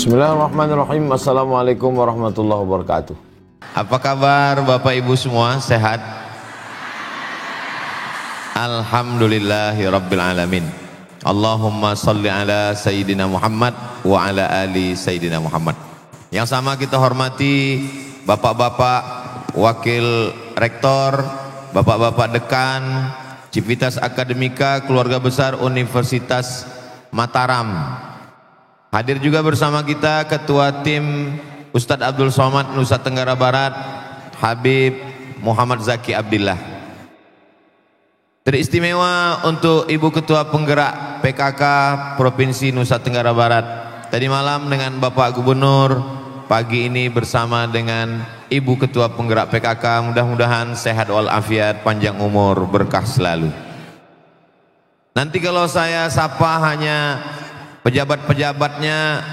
Bismillahirrahmanirrahim. Assalamualaikum warahmatullahi wabarakatuh. Apa kabar Bapak Ibu semua? Sehat? Alhamdulillahirabbil alamin. Allahumma salli ala Sayyidina Muhammad wa ala ali Sayyidina Muhammad. Yang sama kita hormati Bapak-bapak Wakil Rektor, Bapak-bapak Dekan, Civitas Akademika, Keluarga Besar Universitas Mataram. Hadir juga bersama kita Ketua Tim Ustadz Abdul Somad Nusa Tenggara Barat, Habib Muhammad Zaki Abdillah. Teristimewa untuk Ibu Ketua Penggerak PKK Provinsi Nusa Tenggara Barat. Tadi malam dengan Bapak Gubernur, pagi ini bersama dengan Ibu Ketua Penggerak PKK. Mudah-mudahan sehat walafiat, panjang umur, berkah selalu. Nanti kalau saya sapa hanya pejabat-pejabatnya,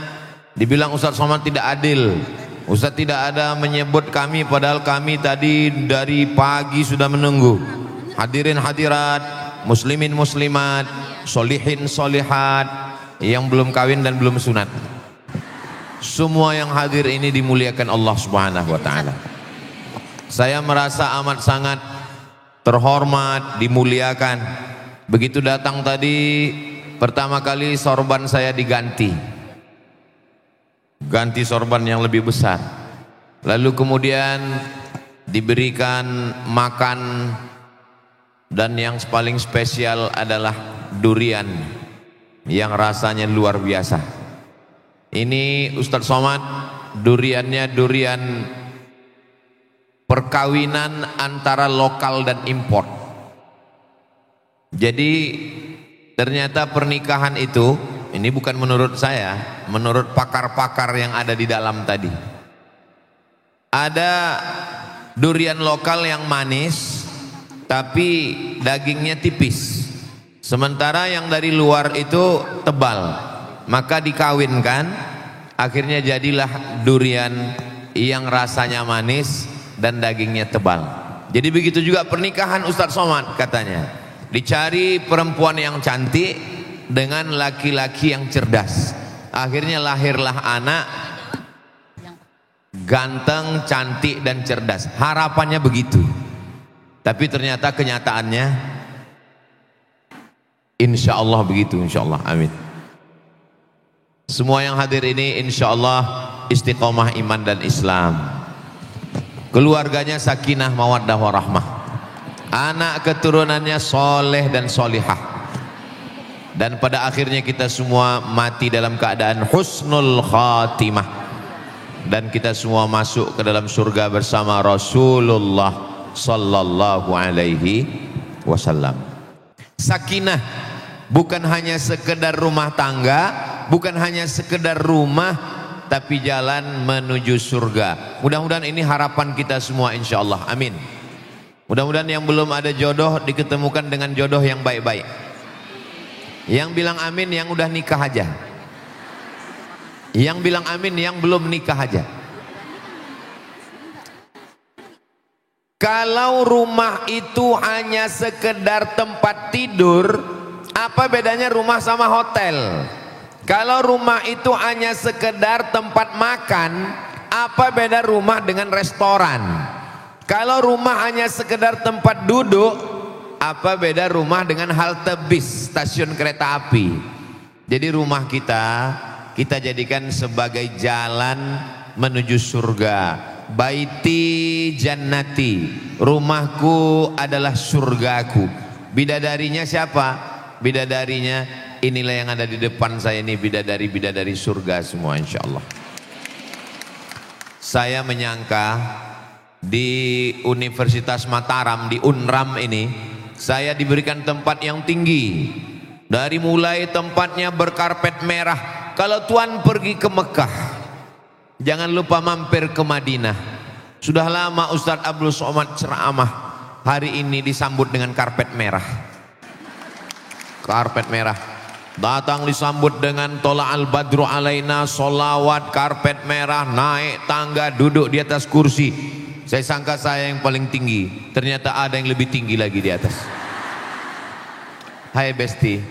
dibilang Ustadz Somad tidak adil. Ustadz tidak ada menyebut kami, padahal kami tadi dari pagi sudah menunggu. Hadirin hadirat, muslimin muslimat, solihin solihat, yang belum kawin dan belum sunat, semua yang hadir ini dimuliakan Allah Subhanahu wa ta'ala. Saya merasa amat sangat terhormat, dimuliakan. Begitu datang tadi, pertama kali sorban saya diganti, ganti sorban yang lebih besar. Lalu kemudian diberikan makan, dan yang paling spesial adalah durian yang rasanya luar biasa. Ini Ustadz Somad, duriannya durian perkawinan antara lokal dan impor. Jadi ternyata pernikahan itu, ini bukan menurut saya, menurut pakar-pakar yang ada di dalam tadi. Ada durian lokal yang manis, tapi dagingnya tipis. Sementara yang dari luar itu tebal. Maka dikawinkan, akhirnya jadilah durian yang rasanya manis dan dagingnya tebal. Jadi begitu juga pernikahan Ustadz Somad katanya. Dicari perempuan yang cantik dengan laki-laki yang cerdas. Akhirnya lahirlah anak ganteng, cantik dan cerdas. Harapannya begitu. Tapi ternyata kenyataannya insya Allah begitu, insya Allah, amin. Semua yang hadir ini insya Allah istiqomah iman dan Islam. Keluarganya sakinah mawaddah warahmah. Anak keturunannya soleh dan solihah. Dan pada akhirnya kita semua mati dalam keadaan husnul khatimah. Dan kita semua masuk ke dalam surga bersama Rasulullah sallallahu alaihi wasallam. Sakinah bukan hanya sekedar rumah tangga, bukan hanya sekedar rumah, tapi jalan menuju surga. Mudah-mudahan ini harapan kita semua insyaallah, amin. Mudah-mudahan yang belum ada jodoh diketemukan dengan jodoh yang baik-baik. Yang bilang amin yang udah nikah aja. Yang bilang amin yang belum nikah aja. Kalau rumah itu hanya sekedar tempat tidur, apa bedanya rumah sama hotel? Kalau rumah itu hanya sekedar tempat makan, apa beda rumah dengan restoran? Kalau rumah hanya sekedar tempat duduk, apa beda rumah dengan halte bis, stasiun kereta api? Jadi rumah kita jadikan sebagai jalan menuju surga. Baiti jannati, rumahku adalah surgaku. Bidadarinya siapa? Bidadarinya inilah yang ada di depan saya ini, bidadari-bidadari surga semua insyaallah. Saya menyangka di Universitas Mataram, di Unram ini, saya diberikan tempat yang tinggi. Dari mulai tempatnya berkarpet merah. Kalau Tuan pergi ke Mekah, jangan lupa mampir ke Madinah. Sudah lama Ustadz Abdul Somad ceramah, hari ini disambut dengan karpet merah. Karpet merah. Datang disambut dengan tola al badru alaina, solawat, karpet merah, naik tangga, duduk di atas kursi. Saya sangka saya yang paling tinggi, ternyata ada yang lebih tinggi lagi di atas. Hai Besti.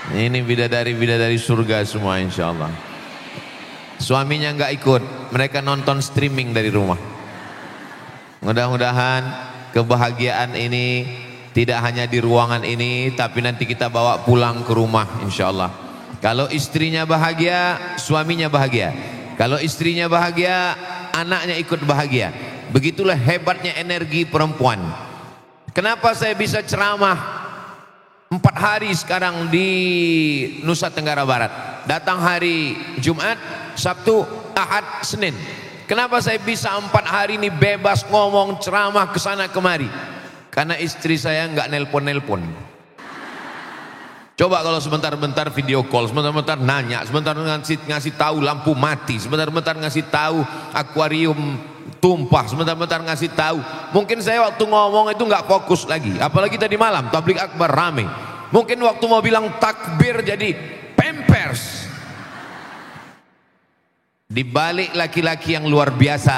Ini bidadari-bidadari surga semua insya Allah. Suaminya nggak ikut, mereka nonton streaming dari rumah. Mudah-mudahan kebahagiaan ini tidak hanya di ruangan ini, tapi nanti kita bawa pulang ke rumah insya Allah. Kalau istrinya bahagia, suaminya bahagia. Kalau istrinya bahagia, anaknya ikut bahagia. Begitulah hebatnya energi perempuan. Kenapa saya bisa ceramah 4 hari sekarang di Nusa Tenggara Barat? Datang hari Jumat, Sabtu, Ahad, Senin. Kenapa saya bisa 4 hari ini bebas ngomong ceramah ke sana kemari? Karena istri saya nggak nelpon-nelpon. Coba kalau sebentar-bentar video call, sebentar-bentar nanya, sebentar ngasih tahu lampu mati, sebentar-bentar ngasih tahu akuarium tumpah, sebentar-bentar ngasih tahu. Mungkin saya waktu ngomong itu nggak fokus lagi. Apalagi tadi malam tablik akbar rame. Mungkin waktu mau bilang takbir jadi pampers. Di balik laki-laki yang luar biasa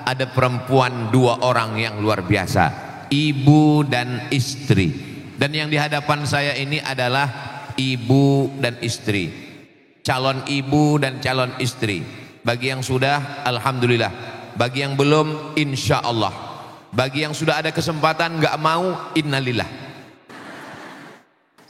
ada perempuan 2 orang yang luar biasa, ibu dan istri. Dan yang di hadapan saya ini adalah ibu dan istri, calon ibu dan calon istri. Bagi yang sudah, alhamdulillah. Bagi yang belum, insya Allah. Bagi yang sudah ada kesempatan nggak mau, innalillah.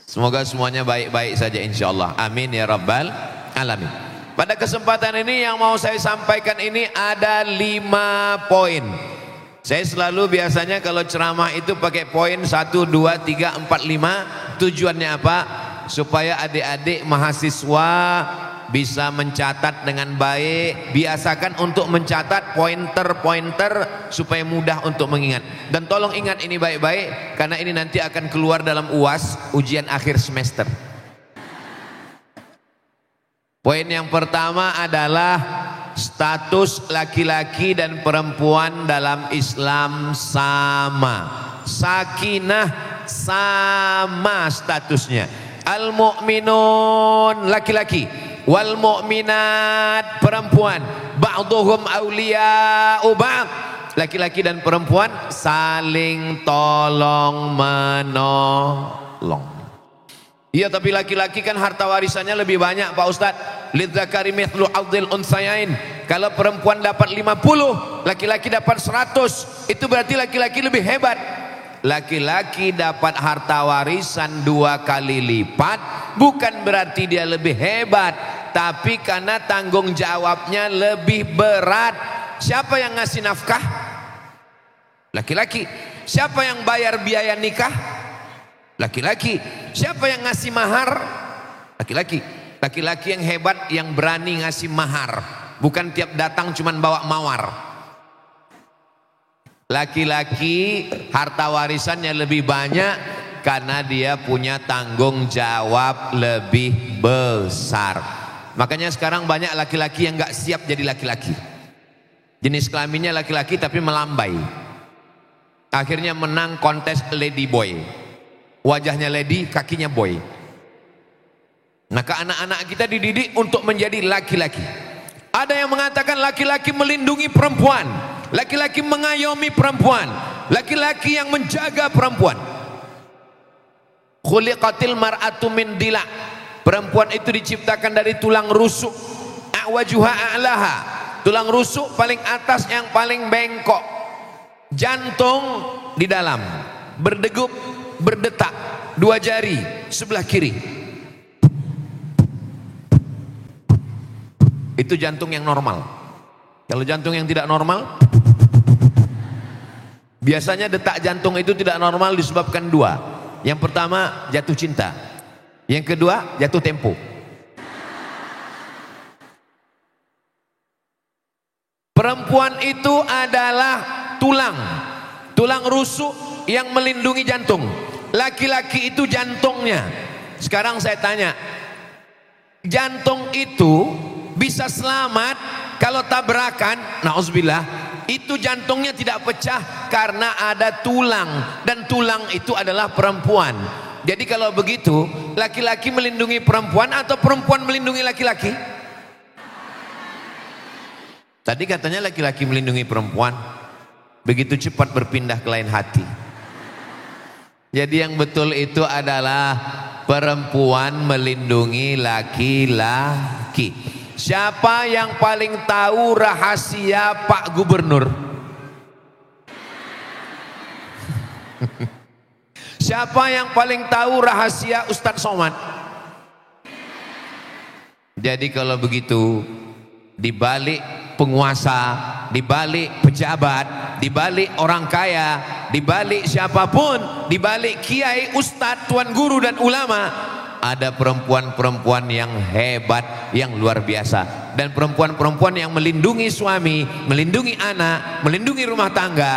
Semoga semuanya baik-baik saja insya Allah. Amin ya rabbal alamin. Pada kesempatan ini yang mau saya sampaikan ini ada 5 poin. Saya selalu biasanya kalau ceramah itu pakai poin 1, 2, 3, 4, 5. Tujuannya apa? Supaya adik-adik mahasiswa bisa mencatat dengan baik. Biasakan untuk mencatat pointer-pointer supaya mudah untuk mengingat. Dan tolong ingat ini baik-baik, karena ini nanti akan keluar dalam UAS, ujian akhir semester. Poin yang pertama adalah status laki-laki dan perempuan dalam Islam sama. Sakinah sama statusnya. Al-mu'minun laki-laki, wal mu'minat perempuan, ba'duhum awliya'u ba'd. Laki-laki dan perempuan saling tolong menolong. Iya, tapi laki-laki kan harta warisannya lebih banyak Pak Ustadz. Lidzakari mithlu hadzil unsayain. Kalau perempuan dapat 50, laki-laki dapat 100. Itu berarti laki-laki lebih hebat. Laki-laki dapat harta warisan 2 kali lipat, bukan berarti dia lebih hebat, tapi karena tanggung jawabnya lebih berat. Siapa yang ngasih nafkah? Laki-laki. Siapa yang bayar biaya nikah? Laki-laki. Siapa yang ngasih mahar? Laki-laki. Laki-laki yang hebat, yang berani ngasih mahar, bukan tiap datang cuman bawa mawar. Laki-laki harta warisannya lebih banyak karena dia punya tanggung jawab lebih besar. Makanya sekarang banyak laki-laki yang gak siap jadi laki-laki. Jenis kelaminnya laki-laki tapi melambai. Akhirnya menang kontes lady boy. Wajahnya lady, kakinya boy. Maka anak-anak kita dididik untuk menjadi laki-laki. Ada yang mengatakan laki-laki melindungi perempuan, laki-laki mengayomi perempuan, laki-laki yang menjaga perempuan. Khuliqatil mar'atu min dila. Perempuan itu diciptakan dari tulang rusuk. A'wajuha a'laha. Tulang rusuk paling atas yang paling bengkok. Jantung di dalam, berdegup, berdetak, 2 jari sebelah kiri. Itu jantung yang normal. Kalau jantung yang tidak normal, biasanya detak jantung itu tidak normal disebabkan 2. Yang pertama jatuh cinta, yang kedua jatuh tempo. Perempuan itu adalah tulang rusuk yang melindungi jantung. Laki-laki itu jantungnya. Sekarang saya tanya, jantung itu bisa selamat kalau tabrakan, na'udzubillah, itu jantungnya tidak pecah karena ada tulang, dan tulang itu adalah perempuan. Jadi kalau begitu, laki-laki melindungi perempuan atau perempuan melindungi laki-laki? Tadi katanya laki-laki melindungi perempuan, begitu cepat berpindah ke lain hati. Jadi yang betul itu adalah perempuan melindungi laki-laki. Siapa yang paling tahu rahasia Pak Gubernur? Siapa yang paling tahu rahasia Ustadz Somad? Jadi kalau begitu, di balik penguasa, di balik pejabat, di balik orang kaya, di balik siapapun, di balik kiai, ustadz, tuan guru dan ulama, ada perempuan-perempuan yang hebat, yang luar biasa. Dan perempuan-perempuan yang melindungi suami, melindungi anak, melindungi rumah tangga.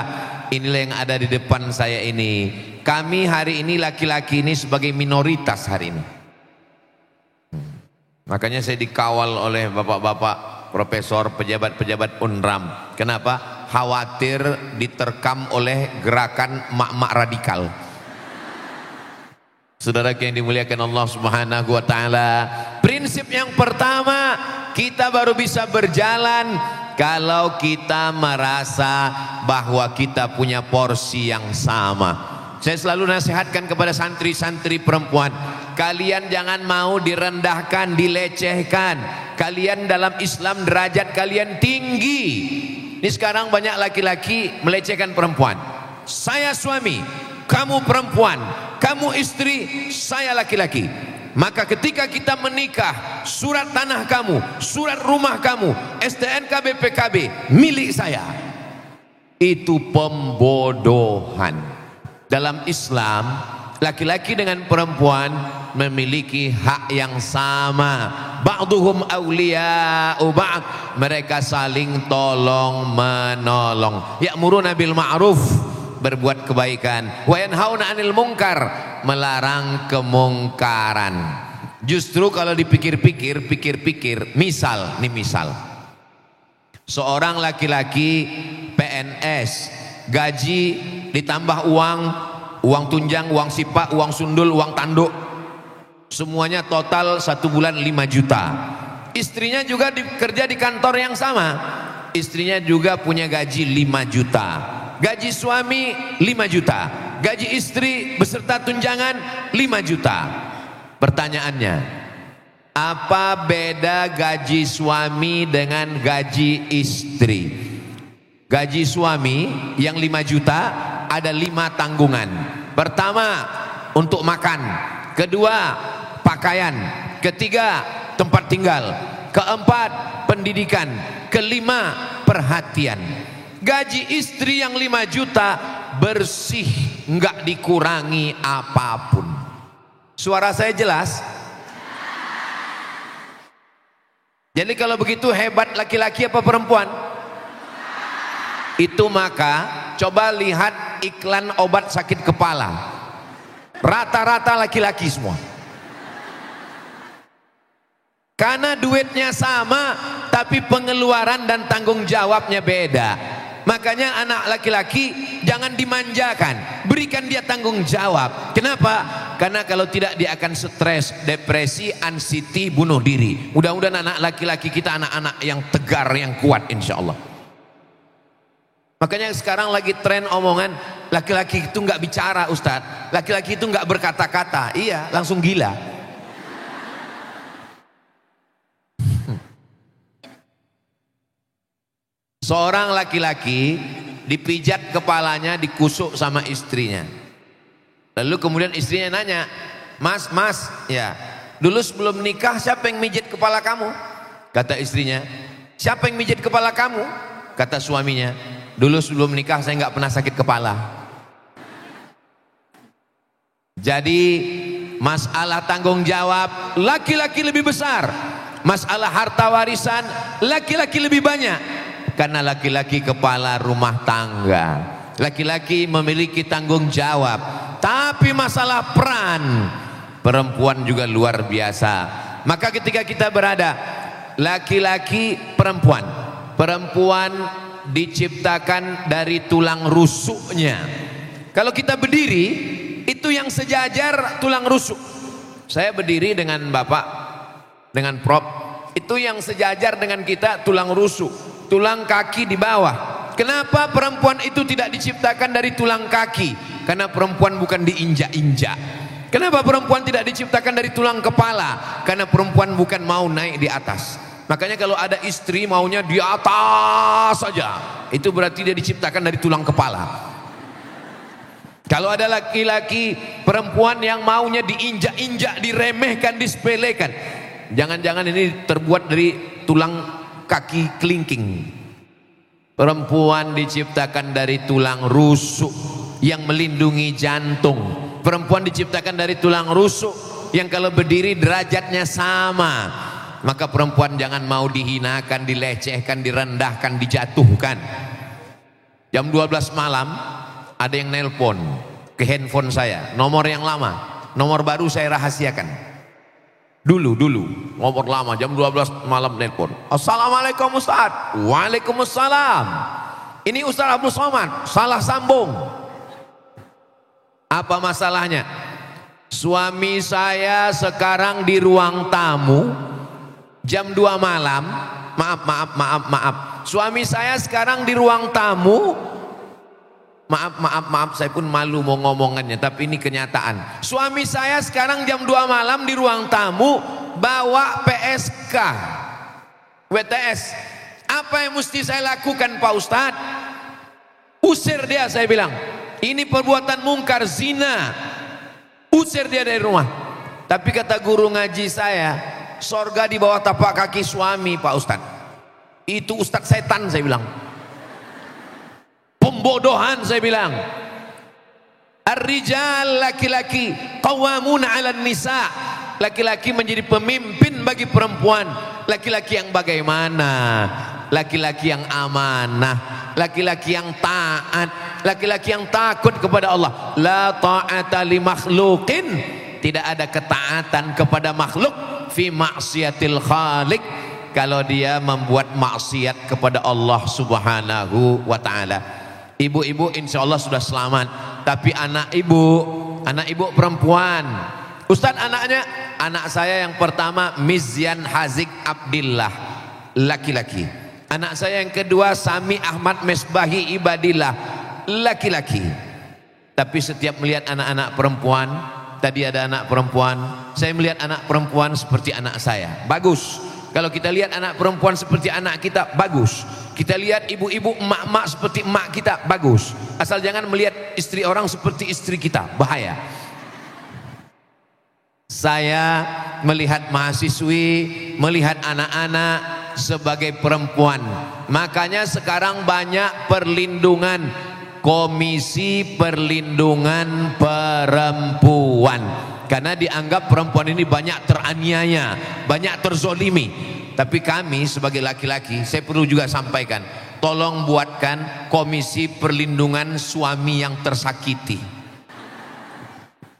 Inilah yang ada di depan saya ini. Kami hari ini laki-laki ini sebagai minoritas hari ini. Makanya saya dikawal oleh bapak-bapak profesor, pejabat-pejabat UNRAM. Kenapa? Khawatir diterkam oleh gerakan mak-mak radikal. Saudara yang dimuliakan Allah Subhanahu wa taala, prinsip yang pertama, kita baru bisa berjalan kalau kita merasa bahwa kita punya porsi yang sama. Saya selalu nasihatkan kepada santri-santri perempuan, kalian jangan mau direndahkan, dilecehkan. Kalian dalam Islam derajat kalian tinggi. Ini sekarang banyak laki-laki melecehkan perempuan. Saya suami, kamu perempuan, kamu istri, saya laki-laki. Maka ketika kita menikah, surat tanah kamu, surat rumah kamu, STNK BPKB milik saya. Itu pembodohan. Dalam Islam, laki-laki dengan perempuan memiliki hak yang sama. Ba'duhum awliya'u ba'd. Mereka saling tolong menolong. Ya'muruna bil ma'ruf, berbuat kebaikan. Wa yanhauna 'anil munkar, melarang kemungkaran. Justru kalau dipikir-pikir, misal, seorang laki-laki PNS, gaji ditambah uang tunjang, uang sipak, uang sundul, uang tanduk, semuanya total 1 bulan 5 juta. Istrinya juga kerja di kantor yang sama, istrinya juga punya gaji 5 juta. Gaji suami 5 juta, gaji istri beserta tunjangan 5 juta. Pertanyaannya, apa beda gaji suami dengan gaji istri? Gaji suami yang 5 juta ada 5 tanggungan. Pertama, untuk makan. Kedua, pakaian. Ketiga, tempat tinggal. Keempat, pendidikan. Kelima, perhatian. Gaji istri yang 5 juta bersih, enggak dikurangi apapun. Suara saya jelas? Jadi kalau begitu hebat laki-laki apa perempuan? Itu maka coba lihat iklan obat sakit kepala, rata-rata laki-laki semua. Karena duitnya sama, tapi pengeluaran dan tanggung jawabnya beda. Makanya anak laki-laki jangan dimanjakan, berikan dia tanggung jawab. Kenapa? Karena kalau tidak dia akan stres, depresi, anxiety, bunuh diri. Mudah-mudahan anak laki-laki kita anak-anak yang tegar, yang kuat insya Allah. Makanya sekarang lagi tren omongan laki-laki itu nggak bicara, Ustadz. Laki-laki itu nggak berkata-kata. Iya, langsung gila. Seorang laki-laki dipijat kepalanya, dikusuk sama istrinya. Lalu kemudian istrinya nanya, Mas, ya, dulu sebelum nikah siapa yang mijit kepala kamu? Kata istrinya, siapa yang mijit kepala kamu? Kata suaminya, dulu sebelum nikah saya nggak pernah sakit kepala. Jadi masalah tanggung jawab laki-laki lebih besar, masalah harta warisan laki-laki lebih banyak. Karena laki-laki kepala rumah tangga, laki-laki memiliki tanggung jawab. Tapi masalah peran perempuan juga luar biasa. Maka ketika kita berada laki-laki perempuan, perempuan diciptakan dari tulang rusuknya. Kalau kita berdiri, itu yang sejajar tulang rusuk. Saya berdiri dengan Bapak, dengan Prof, itu yang sejajar dengan kita tulang rusuk, tulang kaki di bawah. Kenapa perempuan itu tidak diciptakan dari tulang kaki? Karena perempuan bukan diinjak-injak. Kenapa perempuan tidak diciptakan dari tulang kepala? Karena perempuan bukan mau naik di atas. Makanya kalau ada istri maunya di atas saja, itu berarti dia diciptakan dari tulang kepala. Kalau ada laki-laki perempuan yang maunya diinjak-injak, diremehkan, disepelekan, jangan-jangan ini terbuat dari tulang kaki kelingking. Perempuan diciptakan dari tulang rusuk yang melindungi jantung. Perempuan diciptakan dari tulang rusuk yang kalau berdiri derajatnya sama. Maka perempuan jangan mau dihinakan, dilecehkan, direndahkan, dijatuhkan. Jam 12 malam ada yang nelpon ke handphone saya, nomor yang lama, nomor baru saya rahasiakan. Dulu nomor lama, jam 12 malam nelpon. Assalamualaikum Ustaz. Waalaikumsalam. Ini Ustaz Abdul Somad, salah sambung. Apa masalahnya? Suami saya sekarang di ruang tamu jam 2 malam. Maaf. Suami saya sekarang di ruang tamu. Maaf, saya pun malu mau ngomongannya, tapi ini kenyataan. Suami saya sekarang jam 2 malam di ruang tamu bawa PSK WTS. Apa yang mesti saya lakukan Pak Ustadz? Usir dia, saya bilang. Ini perbuatan mungkar, zina. Usir dia dari rumah. Tapi kata guru ngaji saya, sorga di bawah tapak kaki suami Pak Ustadz. Itu Ustadz setan, saya bilang. Pembodohan, saya bilang. Ar-rijal, laki-laki, qawwamuna 'alan nisa. Laki-laki menjadi pemimpin bagi perempuan. Laki-laki yang bagaimana? Laki-laki yang amanah, laki-laki yang taat, laki-laki yang takut kepada Allah. La ta'ata li makhluqin, tidak ada ketaatan kepada makhluk fi maksiatil khaliq, kalau dia membuat maksiat kepada Allah Subhanahu wa taala. Ibu-ibu insya Allah sudah selamat, tapi anak ibu perempuan. Ustadz, anak saya yang pertama Mizyan Hazik Abdillah, laki-laki. Anak saya yang kedua Sami Ahmad Mesbahi Ibadillah, laki-laki. Tapi setiap melihat anak-anak perempuan, tadi ada anak perempuan, saya melihat anak perempuan seperti anak saya, bagus. Kalau kita lihat anak perempuan seperti anak kita, bagus. Kita lihat ibu-ibu, emak-emak seperti emak kita, bagus. Asal jangan melihat istri orang seperti istri kita, bahaya. Saya melihat mahasiswi, melihat anak-anak sebagai perempuan. Makanya sekarang banyak perlindungan, Komisi Perlindungan Perempuan, karena dianggap perempuan ini banyak teraniaya, banyak terzolimi. Tapi kami sebagai laki-laki, saya perlu juga sampaikan, tolong buatkan Komisi Perlindungan Suami yang Tersakiti.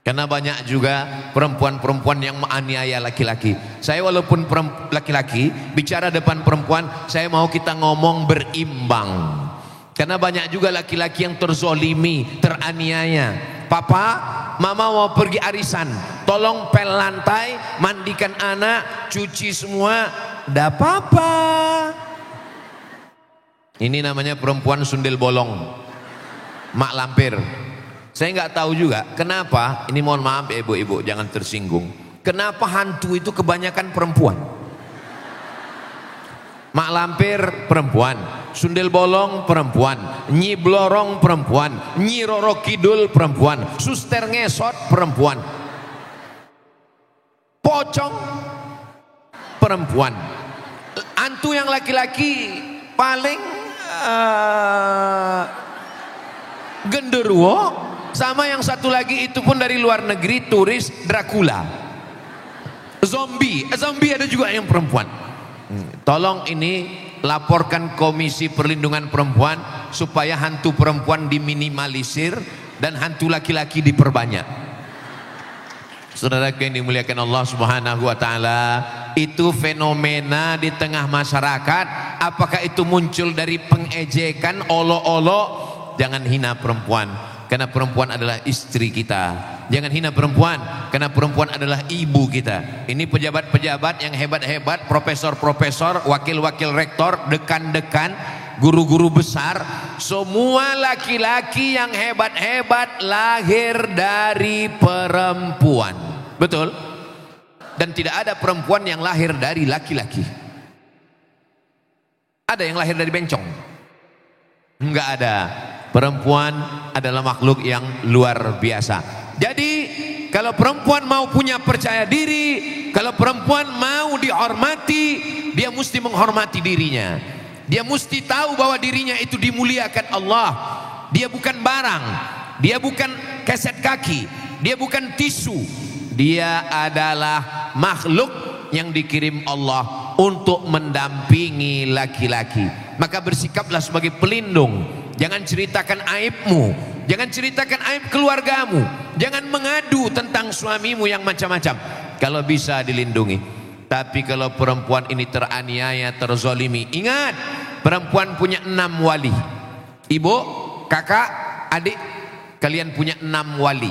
Karena banyak juga perempuan-perempuan yang menganiaya laki-laki. Saya walaupun laki-laki, bicara depan perempuan, saya mau kita ngomong berimbang. Karena banyak juga laki-laki yang terzolimi, teraniaya. Papa, mama mau pergi arisan, tolong pel lantai, mandikan anak, cuci semua. Dah papa. Ini namanya perempuan sundel bolong, mak lampir. Saya nggak tahu juga kenapa, ini mohon maaf ya ibu-ibu, jangan tersinggung. Kenapa hantu itu kebanyakan perempuan? Mak lampir perempuan, sundel bolong perempuan, nyi blorong perempuan, nyi roro kidul perempuan, suster ngesot perempuan, pocong perempuan. Hantu yang laki-laki paling genderuwo. Sama yang satu lagi itu pun dari luar negeri, turis, Dracula, zombie ada juga yang perempuan. Tolong ini laporkan Komisi Perlindungan Perempuan supaya hantu perempuan diminimalisir dan hantu laki-laki diperbanyak. Saudara yang dimuliakan Allah Subhanahu wa taala, itu fenomena di tengah masyarakat. Apakah itu muncul dari pengejekan, olok-olok? Jangan hina perempuan, karena perempuan adalah istri kita. Jangan hina perempuan, karena perempuan adalah ibu kita. Ini pejabat-pejabat yang hebat-hebat, profesor-profesor, wakil-wakil rektor, dekan-dekan, guru-guru besar, semua laki-laki yang hebat-hebat, lahir dari perempuan. Betul? Dan tidak ada perempuan yang lahir dari laki-laki. Ada yang lahir dari bencong? Enggak ada. Perempuan adalah makhluk yang luar biasa. Jadi kalau perempuan mau punya percaya diri, kalau perempuan mau dihormati, dia mesti menghormati dirinya. Dia mesti tahu bahwa dirinya itu dimuliakan Allah. Dia bukan barang, dia bukan keset kaki, dia bukan tisu. Dia adalah makhluk yang dikirim Allah untuk mendampingi laki-laki. Maka bersikaplah sebagai pelindung. Jangan ceritakan aibmu, jangan ceritakan aib keluargamu, jangan mengadu tentang suamimu yang macam-macam. Kalau bisa dilindungi. Tapi kalau perempuan ini teraniaya, terzolimi, ingat, perempuan punya 6 wali. Ibu, kakak, adik, kalian punya 6 wali.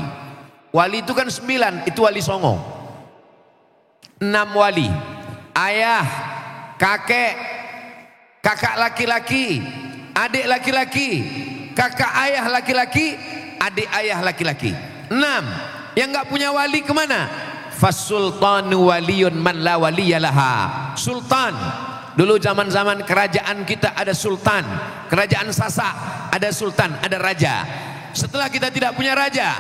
Wali itu kan 9, itu wali songo. 6 wali. Ayah, kakek, kakak laki-laki, adik laki-laki, kakak ayah laki-laki, adik ayah laki-laki. 6. Yang nggak punya wali kemana? Fasultanu waliyun man la waliyalaha. Sultan. Dulu zaman-zaman kerajaan kita ada sultan. Kerajaan Sasak ada sultan, ada raja. Setelah kita tidak punya raja,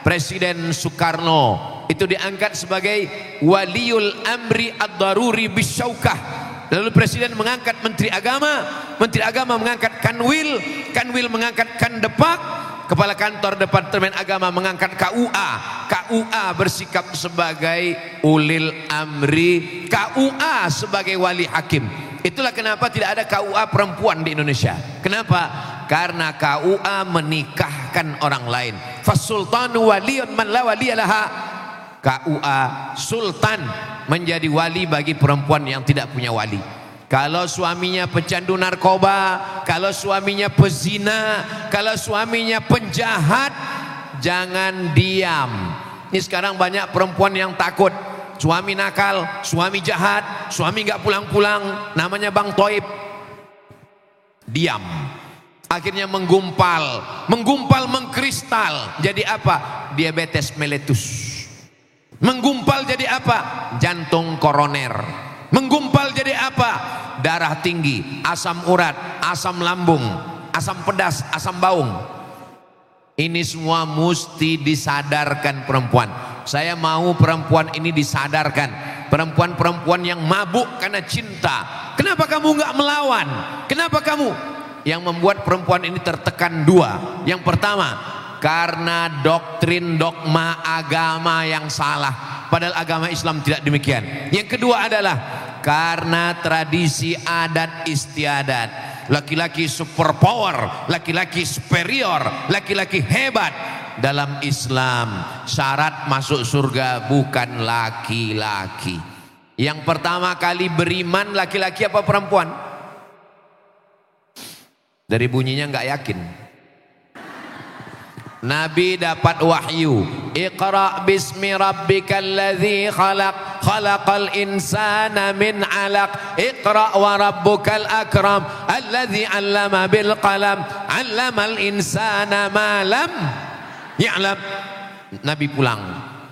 Presiden Soekarno itu diangkat sebagai waliul amri ad-daruri bisyaukah. Lalu presiden mengangkat menteri agama mengangkat kanwil, kanwil mengangkat kandepak, kepala kantor departemen agama mengangkat KUA, KUA bersikap sebagai ulil amri, KUA sebagai wali hakim. Itulah kenapa tidak ada KUA perempuan di Indonesia. Kenapa? Karena KUA menikahkan orang lain. Fasultanu waliyun man la waliyalaha. KUA sultan menjadi wali bagi perempuan yang tidak punya wali. Kalau suaminya pecandu narkoba, kalau suaminya pezina, kalau suaminya penjahat, jangan diam. Ini sekarang banyak perempuan yang takut. Suami nakal, suami jahat, suami nggak pulang-pulang, namanya Bang Toib. Diam. Akhirnya menggumpal, mengkristal. Jadi apa? Diabetes meletus. Menggumpal jadi apa? Jantung koroner. Menggumpal jadi apa? Darah tinggi, asam urat, asam lambung, asam pedas, asam baung. Ini semua mesti disadarkan perempuan. Saya mau perempuan ini disadarkan. Perempuan-perempuan yang mabuk karena cinta. Kenapa kamu nggak melawan? Kenapa kamu? Yang membuat perempuan ini tertekan 2. Yang pertama, karena doktrin dogma agama yang salah, padahal agama Islam tidak demikian. Yang kedua adalah karena tradisi adat istiadat. Laki-laki superpower, laki-laki superior, laki-laki hebat. Dalam Islam syarat masuk surga bukan laki-laki. Yang pertama kali beriman laki-laki apa perempuan? Dari bunyinya nggak yakin. Nabi dapat wahyu, Iqra bismi rabbikal ladzi khalaq, khalaqal insana min 'alaq, Iqra wa rabbukal akram, alladzi 'allama bil qalam, 'allamal insana ma lam ya'lam. Nabi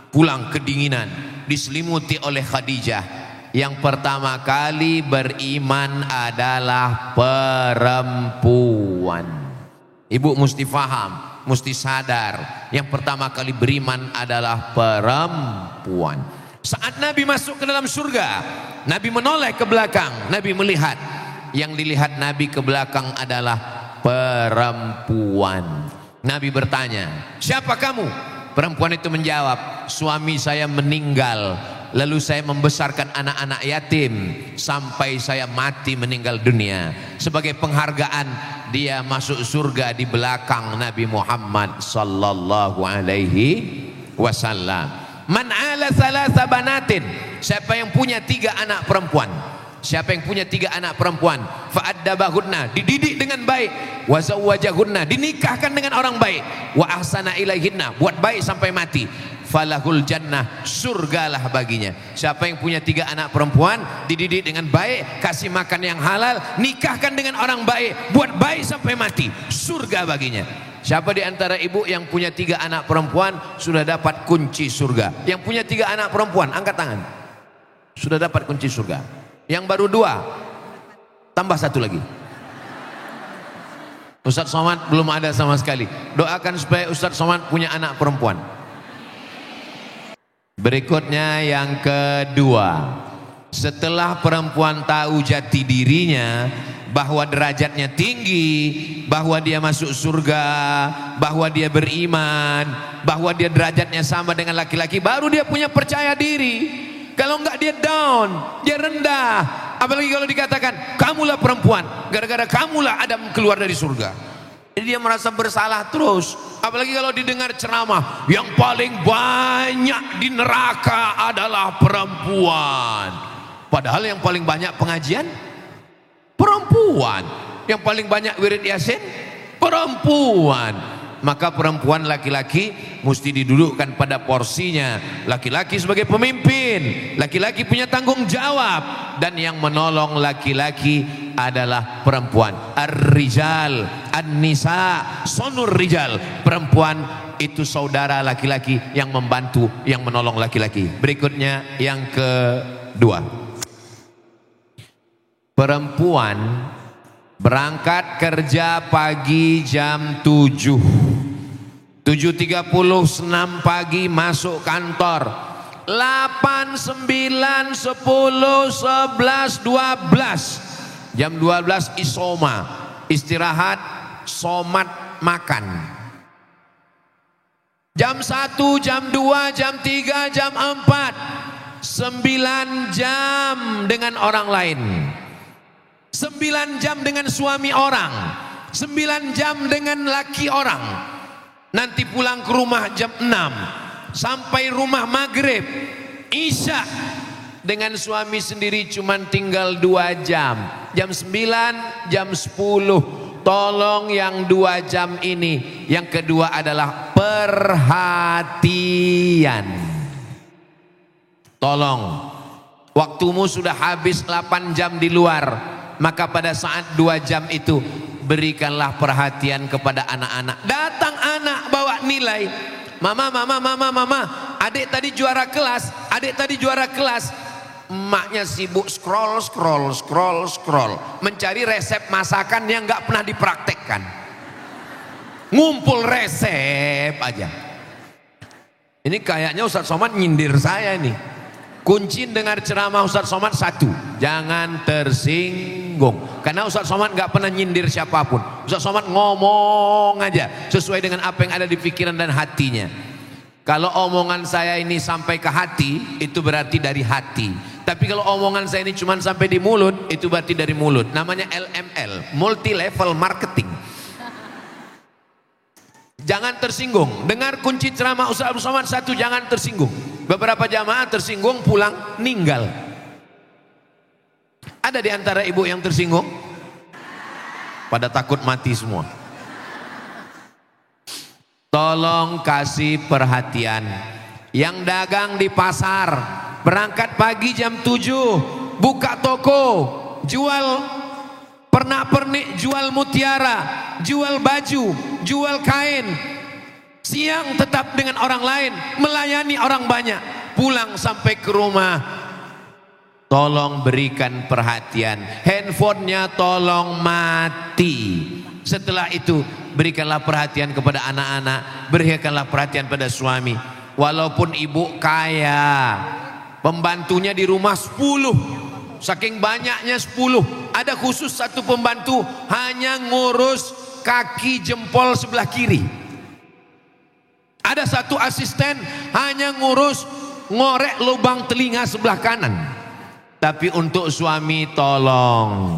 pulang kedinginan, diselimuti oleh Khadijah. Yang pertama kali beriman adalah perempuan. Ibu mesti faham, mesti sadar, yang pertama kali beriman adalah perempuan. Saat Nabi masuk ke dalam surga, Nabi menoleh ke belakang, Nabi melihat, yang dilihat Nabi ke belakang adalah perempuan. Nabi bertanya, siapa kamu? Perempuan itu menjawab, suami saya meninggal, lalu saya membesarkan anak-anak yatim sampai saya mati meninggal dunia. Sebagai penghargaan dia masuk surga di belakang Nabi Muhammad sallallahu alaihi wasallam. Man ala thalatha banatin, siapa yang punya 3 anak perempuan, siapa yang punya 3 anak perempuan, fa'addabahunna, dididik dengan baik, wa zawwajahunna, dinikahkan dengan orang baik, wa ahsana ilaihinna, buat baik sampai mati, falahul jannah, surgalah baginya. Siapa yang punya 3 anak perempuan, dididik dengan baik, kasih makan yang halal, nikahkan dengan orang baik, buat baik sampai mati, surga baginya. Siapa di antara ibu yang punya 3 anak perempuan sudah dapat kunci surga? Yang punya 3 anak perempuan, angkat tangan. Sudah dapat kunci surga. Yang baru 2, tambah 1 lagi. Ustadz Somad belum ada sama sekali. Doakan supaya Ustadz Somad punya anak perempuan. Berikutnya yang kedua, setelah perempuan tahu jati dirinya, bahwa derajatnya tinggi, bahwa dia masuk surga, bahwa dia beriman, bahwa dia derajatnya sama dengan laki-laki, baru dia punya percaya diri. Kalau enggak dia down, dia rendah. Apalagi kalau dikatakan kamulah perempuan, gara-gara kamulah Adam keluar dari surga. Jadi dia merasa bersalah terus. Apalagi kalau didengar ceramah, yang paling banyak di neraka adalah perempuan. Padahal yang paling banyak pengajian perempuan, yang paling banyak wirid yasin perempuan. Maka perempuan laki-laki mesti didudukkan pada porsinya. Laki-laki sebagai pemimpin, laki-laki punya tanggung jawab, dan yang menolong laki-laki adalah perempuan. Ar-rijal, an-nisa, sonur rijal. Perempuan itu saudara laki-laki yang membantu, yang menolong laki-laki. Berikutnya yang kedua, perempuan berangkat kerja pagi jam 7.30 senam pagi masuk kantor. 8, 9, 10, 11, 12. Jam 12 isoma, istirahat, somat, makan. Jam 1, jam 2, jam 3, jam 4. 9 jam dengan orang lain. 9 jam dengan suami orang, 9 jam dengan laki orang. Nanti pulang ke rumah jam 6, sampai rumah maghrib, isya. Dengan suami sendiri cuman tinggal 2 jam. Jam 9, jam 10. Tolong yang 2 jam ini. Yang kedua adalah perhatian. Tolong, waktumu sudah habis 8 jam di luar. Maka pada saat 2 jam itu berikanlah perhatian kepada anak-anak. Datang anak bawa nilai. Mama, adik tadi juara kelas, adik tadi juara kelas. Emaknya sibuk scroll, mencari resep masakan yang nggak pernah dipraktekkan. Ngumpul resep aja. Ini kayaknya Ustadz Somad nyindir saya ini. Kunci dengar ceramah Ustadz Somad 1, jangan tersinggung. Karena Ustadz Somad nggak pernah nyindir siapapun. Ustadz Somad ngomong aja sesuai dengan apa yang ada di pikiran dan hatinya. Kalau omongan saya ini sampai ke hati, itu berarti dari hati. Tapi kalau omongan saya ini cuma sampai di mulut, itu berarti dari mulut. Namanya LML, multi level marketing. Jangan tersinggung. Dengar kunci ceramah Ustadz Somad 1, jangan tersinggung. Beberapa jamaah tersinggung pulang ninggal. Ada di antara ibu yang tersinggung? Pada takut mati semua. Tolong kasih perhatian. Yang dagang di pasar, berangkat pagi jam 7, buka toko, jual pernak-pernik, jual mutiara, jual baju, jual kain. Siang tetap dengan orang lain, melayani orang banyak. Pulang sampai ke rumah, tolong berikan perhatian. Handphonenya tolong mati. Setelah itu berikanlah perhatian kepada anak-anak, berikanlah perhatian pada suami. Walaupun ibu kaya, pembantunya di rumah 10, saking banyaknya 10, ada khusus satu pembantu hanya ngurus kaki jempol sebelah kiri. Ada satu asisten hanya ngurus ngorek lubang telinga sebelah kanan. Tapi untuk suami tolong,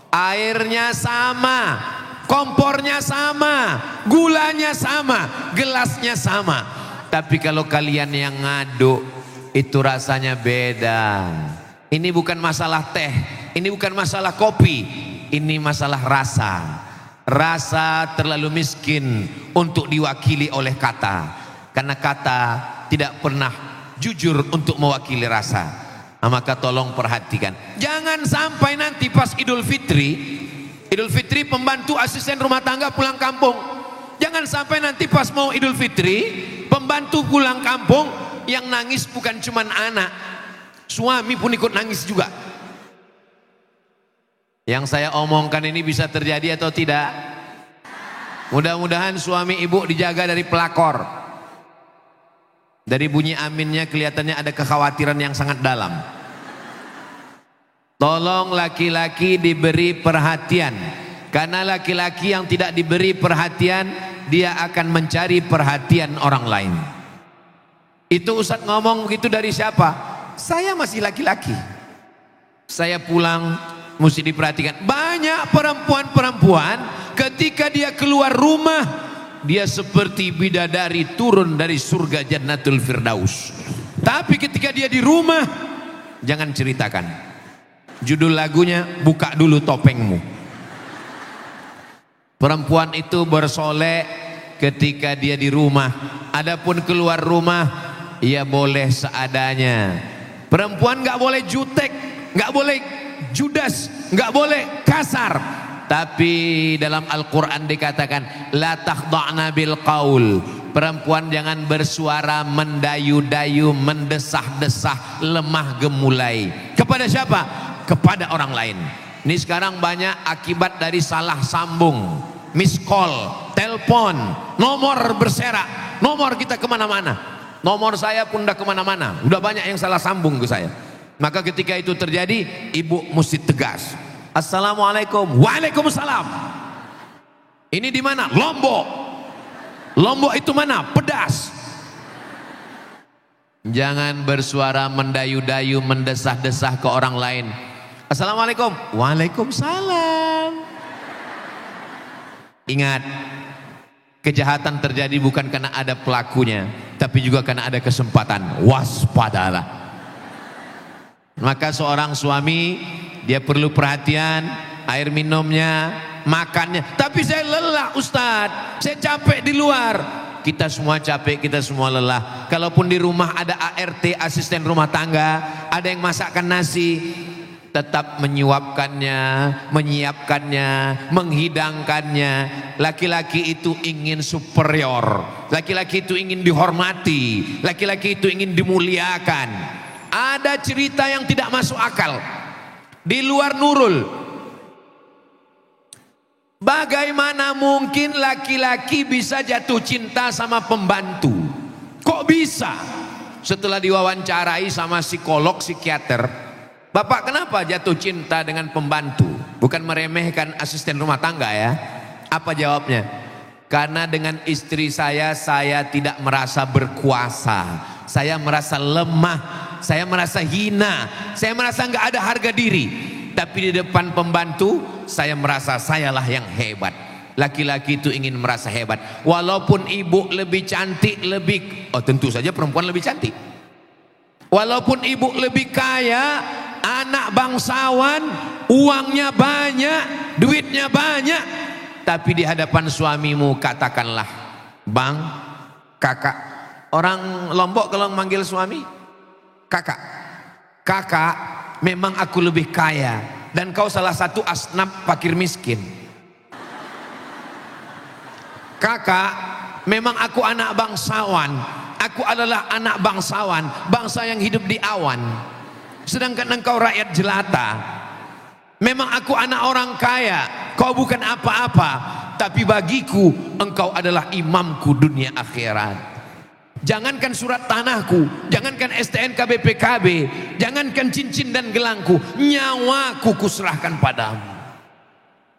airnya sama, kompornya sama, gulanya sama, gelasnya sama. Tapi kalau kalian yang ngaduk, itu rasanya beda. Ini bukan masalah teh, ini bukan masalah kopi, ini masalah rasa. Rasa terlalu miskin untuk diwakili oleh kata. Karena kata tidak pernah jujur untuk mewakili rasa. Nah, maka tolong perhatikan. Jangan sampai nanti pas Idul Fitri pembantu asisten rumah tangga pulang kampung. Jangan Jangan sampai nanti pas mau Idul Fitri, pembantu pulang kampung, yang nangis bukan cuma anak, suami pun ikut nangis juga. Yang saya omongkan ini bisa terjadi atau tidak? Mudah-mudahan suami ibu dijaga dari pelakor. Dari bunyi aminnya kelihatannya ada kekhawatiran yang sangat dalam. Tolong laki-laki diberi perhatian. Karena laki-laki yang tidak diberi perhatian, dia akan mencari perhatian orang lain. Itu Ustadz ngomong begitu dari siapa? Saya masih laki-laki. Saya pulang mesti diperhatikan. Banyak perempuan-perempuan ketika dia keluar rumah, dia seperti bidadari turun dari surga Jannatul Firdaus. Tapi ketika dia di rumah, jangan ceritakan. Judul lagunya, buka dulu topengmu. Perempuan itu bersolek ketika dia di rumah. Adapun keluar rumah, ia boleh seadanya. Perempuan nggak boleh jutek, nggak boleh judas, nggak boleh kasar. Tapi dalam Al-Quran dikatakan la takhda'na bil qaul. Perempuan jangan bersuara mendayu-dayu, mendesah-desah, lemah gemulai. Kepada siapa? Kepada orang lain. Ini sekarang banyak akibat dari salah sambung, miss call, telepon, nomor berserak, nomor kita kemana-mana. Nomor saya pun udah kemana-mana, udah banyak yang salah sambung ke saya. Maka ketika itu terjadi, ibu mesti tegas. Assalamualaikum. Waalaikumsalam. Ini di mana? Lombok. Lombok itu mana? Pedas. Jangan bersuara mendayu-dayu, mendesah-desah ke orang lain. Assalamualaikum. Waalaikumsalam. Ingat, kejahatan terjadi bukan karena ada pelakunya, tapi juga karena ada kesempatan. Waspadalah. Maka seorang suami, dia perlu perhatian, air minumnya, makannya. Tapi saya lelah Ustadz, saya capek di luar. Kita semua capek, kita semua lelah. Kalaupun di rumah ada ART, asisten rumah tangga, ada yang masakkan nasi, tetap menyuapkannya, menyiapkannya, menghidangkannya. Laki-laki itu ingin superior, laki-laki itu ingin dihormati, laki-laki itu ingin dimuliakan. Ada cerita yang tidak masuk akal di luar Nurul. Bagaimana mungkin laki-laki bisa jatuh cinta sama pembantu? Kok bisa? Setelah diwawancarai sama psikolog, psikiater, Bapak kenapa jatuh cinta dengan pembantu? Bukan meremehkan asisten rumah tangga ya. Apa jawabnya? Karena dengan istri saya tidak merasa berkuasa. Saya merasa lemah, saya merasa hina, saya merasa nggak ada harga diri. Tapi di depan pembantu, saya merasa sayalah yang hebat. Laki-laki itu ingin merasa hebat. Walaupun ibu lebih cantik, tentu saja perempuan lebih cantik. Walaupun ibu lebih kaya, anak bangsawan, uangnya banyak, duitnya banyak, tapi di hadapan suamimu katakanlah, bang, kakak. Orang Lombok kalau manggil suami, kakak. Kakak, memang aku lebih kaya dan kau salah satu asnaf fakir miskin. Kakak, memang aku anak bangsawan. Aku adalah anak bangsawan, bangsa yang hidup di awan. Sedangkan engkau rakyat jelata. Memang aku anak orang kaya, kau bukan apa-apa, tapi bagiku engkau adalah imamku dunia akhirat. Jangankan surat tanahku, jangankan STNK BPKB, jangankan cincin dan gelangku, nyawaku kuserahkan padamu.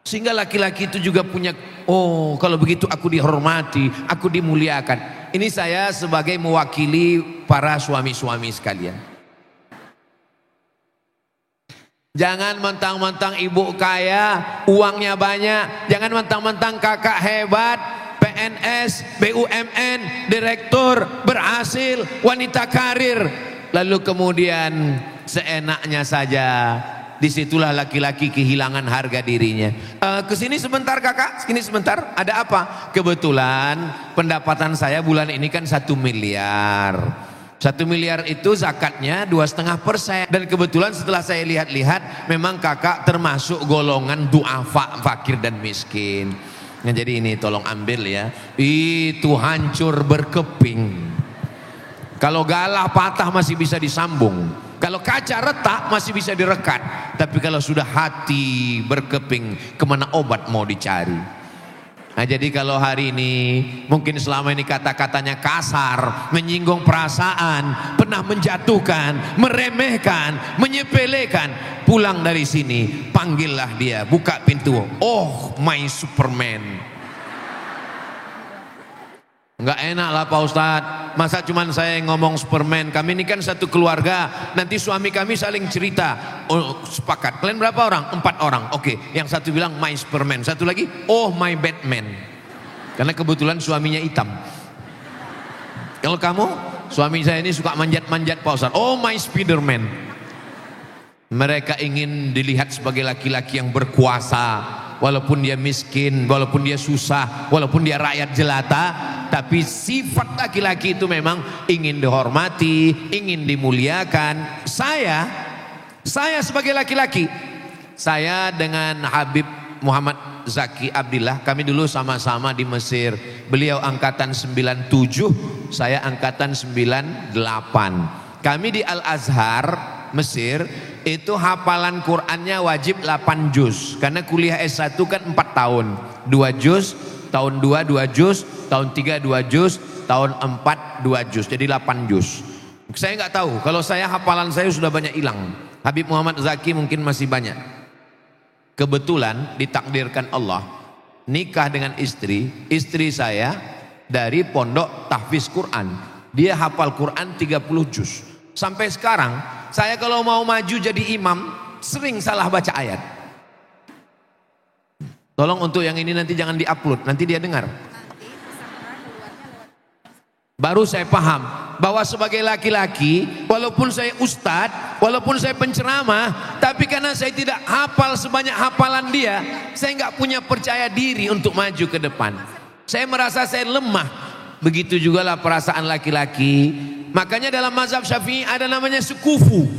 Sehingga laki-laki itu juga punya, oh kalau begitu aku dihormati, aku dimuliakan. Ini saya sebagai mewakili para suami-suami sekalian. Jangan mentang-mentang ibu kaya, uangnya banyak. Jangan mentang-mentang kakak hebat, PNS, BUMN, direktur, berhasil, wanita karir. Lalu kemudian seenaknya saja. Disitulah laki-laki kehilangan harga dirinya. Kesini sebentar kakak, sini sebentar. Ada apa? Kebetulan pendapatan saya bulan ini kan 1 miliar. 1 miliar itu zakatnya 2,5%. Dan kebetulan setelah saya lihat-lihat, memang kakak termasuk golongan duafa, fakir dan miskin. Nah, jadi ini tolong ambil ya. Itu hancur berkeping. Kalau galah patah masih bisa disambung. Kalau kaca retak masih bisa direkat. Tapi kalau sudah hati berkeping, kemana obat mau dicari? Nah, jadi kalau hari ini mungkin selama ini kata-katanya kasar, menyinggung perasaan, pernah menjatuhkan, meremehkan, menyepelekan, pulang dari sini, panggillah dia, buka pintu. Oh my Superman. Enggak enak lah Pak Ustadz, masa cuman saya yang ngomong Superman? Kami ini kan satu keluarga, nanti suami kami saling cerita. Oh sepakat, kalian berapa orang? 4 orang. Oke, yang satu bilang my Superman, satu lagi oh my Batman, karena kebetulan suaminya hitam. Kalau kamu, suami saya ini suka manjat-manjat Pak Ustadz, oh my Spiderman. Mereka ingin dilihat sebagai laki-laki yang berkuasa, walaupun dia miskin, walaupun dia susah, walaupun dia rakyat jelata, tapi sifat laki-laki itu memang ingin dihormati, ingin dimuliakan. Saya sebagai laki-laki, saya dengan Habib Muhammad Zaki Abdillah, kami dulu sama-sama di Mesir. Beliau angkatan 97, saya angkatan 98. Kami di Al-Azhar Mesir itu hafalan Qurannya wajib 8 juz, karena kuliah S1 kan 4 tahun, 2 juz, tahun 2 2 juz, tahun 3 2 juz, tahun 4 2 juz, jadi 8 juz. Saya nggak tahu, kalau saya hafalan saya sudah banyak hilang. Habib Muhammad Zaki mungkin masih banyak. Kebetulan ditakdirkan Allah nikah dengan istri saya dari pondok tahfiz Quran. Dia hafal Quran 30 juz. Sampai sekarang saya kalau mau maju jadi imam sering salah baca ayat. Tolong untuk yang ini nanti jangan diupload, nanti dia dengar. Baru saya paham bahwa sebagai laki-laki, walaupun saya ustadz, walaupun saya penceramah, tapi karena saya tidak hafal sebanyak hafalan dia, saya nggak punya percaya diri untuk maju ke depan. Saya merasa saya lemah. Begitu juga lah perasaan laki-laki. Makanya dalam mazhab Syafi'i ada namanya sekufu,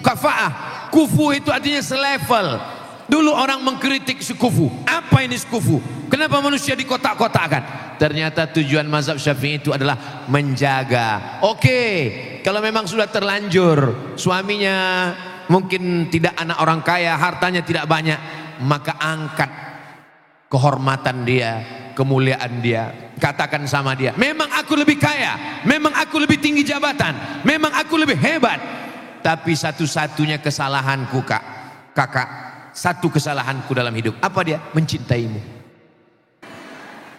kafa'ah. Kufu itu artinya selevel. Dulu orang mengkritik sekufu. Apa ini sekufu? Kenapa manusia dikotak-kotakkan? Ternyata tujuan mazhab Syafi'i itu adalah menjaga. Oke, kalau memang sudah terlanjur, suaminya mungkin tidak anak orang kaya, hartanya tidak banyak, maka angkat kehormatan dia, kemuliaan dia. Katakan sama dia, memang aku lebih kaya, memang aku lebih tinggi jabatan, memang aku lebih hebat, tapi satu-satunya kesalahanku kakak, satu kesalahanku dalam hidup, apa dia? Mencintaimu.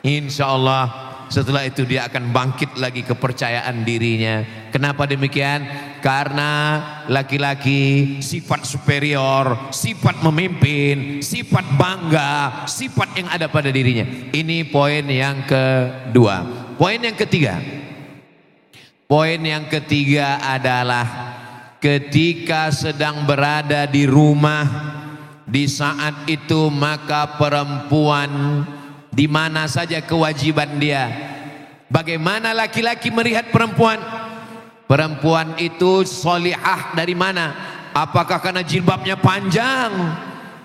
Insya Allah setelah itu dia akan bangkit lagi kepercayaan dirinya. Kenapa demikian? Karena laki-laki sifat superior, sifat memimpin, sifat bangga, sifat yang ada pada dirinya. Ini poin yang kedua. Poin yang ketiga. Poin yang ketiga adalah ketika sedang berada di rumah, di saat itu maka perempuan di mana saja kewajiban dia. Bagaimana laki-laki melihat perempuan? Perempuan itu solihah dari mana? Apakah karena jilbabnya panjang?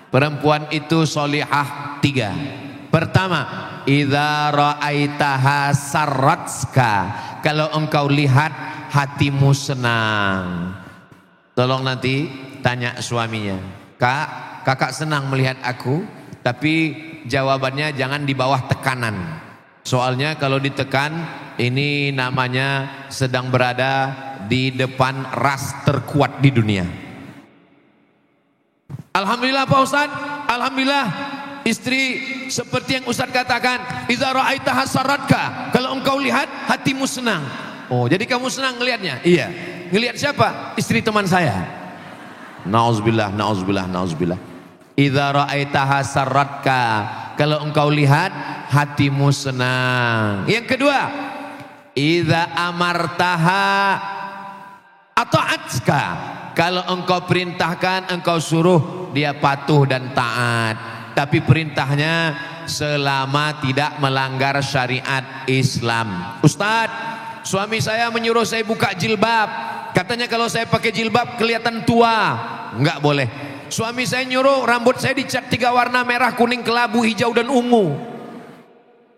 Perempuan itu solihah 3. Pertama, idza ra'aitaha sarratska, kalau engkau lihat hatimu senang. Tolong nanti tanya suaminya, kakak senang melihat aku, tapi jawabannya jangan di bawah tekanan. Soalnya kalau ditekan, ini namanya sedang berada di depan ras terkuat di dunia. Alhamdulillah Pak Ustadz, alhamdulillah istri seperti yang Ustadz katakan, idza ra'aitaha sarratka, kalau engkau lihat hatimu senang. Oh, jadi kamu senang ngelihatnya? Iya. Ngelihat siapa? Istri teman saya. Nauzubillah, nauzubillah, nauzubillah. Idza ra'aitaha sarratka, kalau engkau lihat hatimu senang. Yang kedua, idza amartaha ata'atka, kalau engkau perintahkan, engkau suruh, dia patuh dan taat. Tapi perintahnya selama tidak melanggar syariat Islam. Ustadz, suami saya menyuruh saya buka jilbab, katanya kalau saya pakai jilbab kelihatan tua. Enggak boleh. Suami saya nyuruh rambut saya dicat 3 warna, merah, kuning, kelabu, hijau dan ungu.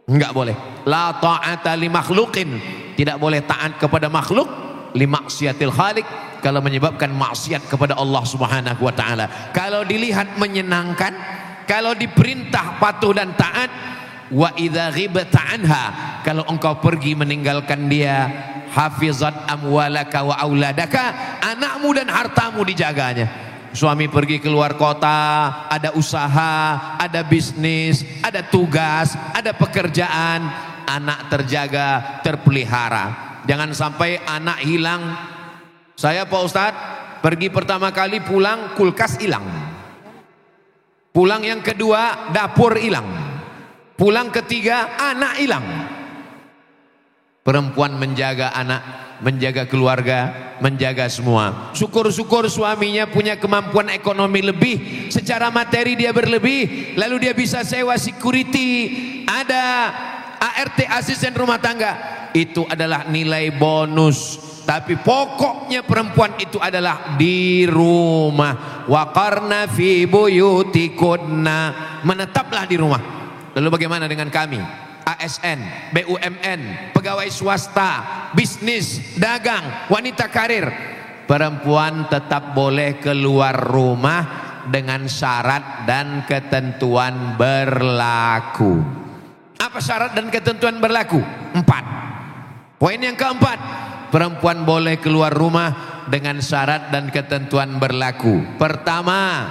Enggak boleh. La ta'ata li makhluqin, tidak boleh taat kepada makhluk li maksiatil khaliq, kalau menyebabkan maksiat kepada Allah Subhanahu wa taala. Kalau dilihat menyenangkan, kalau diperintah patuh dan taat. Wa idza ghibta anha, kalau engkau pergi meninggalkan dia, hafizat amwalaka wa auladaka, anakmu dan hartamu dijaganya. Suami pergi keluar kota, ada usaha, ada bisnis, ada tugas, ada pekerjaan, anak terjaga, terpelihara. Jangan sampai anak hilang. Saya Pak Ustadz pergi pertama kali pulang kulkas hilang, pulang yang kedua dapur hilang, pulang ketiga anak hilang. Perempuan menjaga anak, menjaga keluarga, menjaga semua. Syukur-syukur suaminya punya kemampuan ekonomi lebih, secara materi dia berlebih, lalu dia bisa sewa security, ada ART asisten rumah tangga. Itu adalah nilai bonus. Tapi pokoknya perempuan itu adalah di rumah. Waqarna fi buyutikunna, menetaplah di rumah. Lalu bagaimana dengan kami? ASN, BUMN, pegawai swasta, bisnis, dagang, wanita karir. Perempuan tetap boleh keluar rumah dengan syarat dan ketentuan berlaku. Apa syarat dan ketentuan berlaku? 4. Poin yang keempat, perempuan boleh keluar rumah dengan syarat dan ketentuan berlaku. Pertama,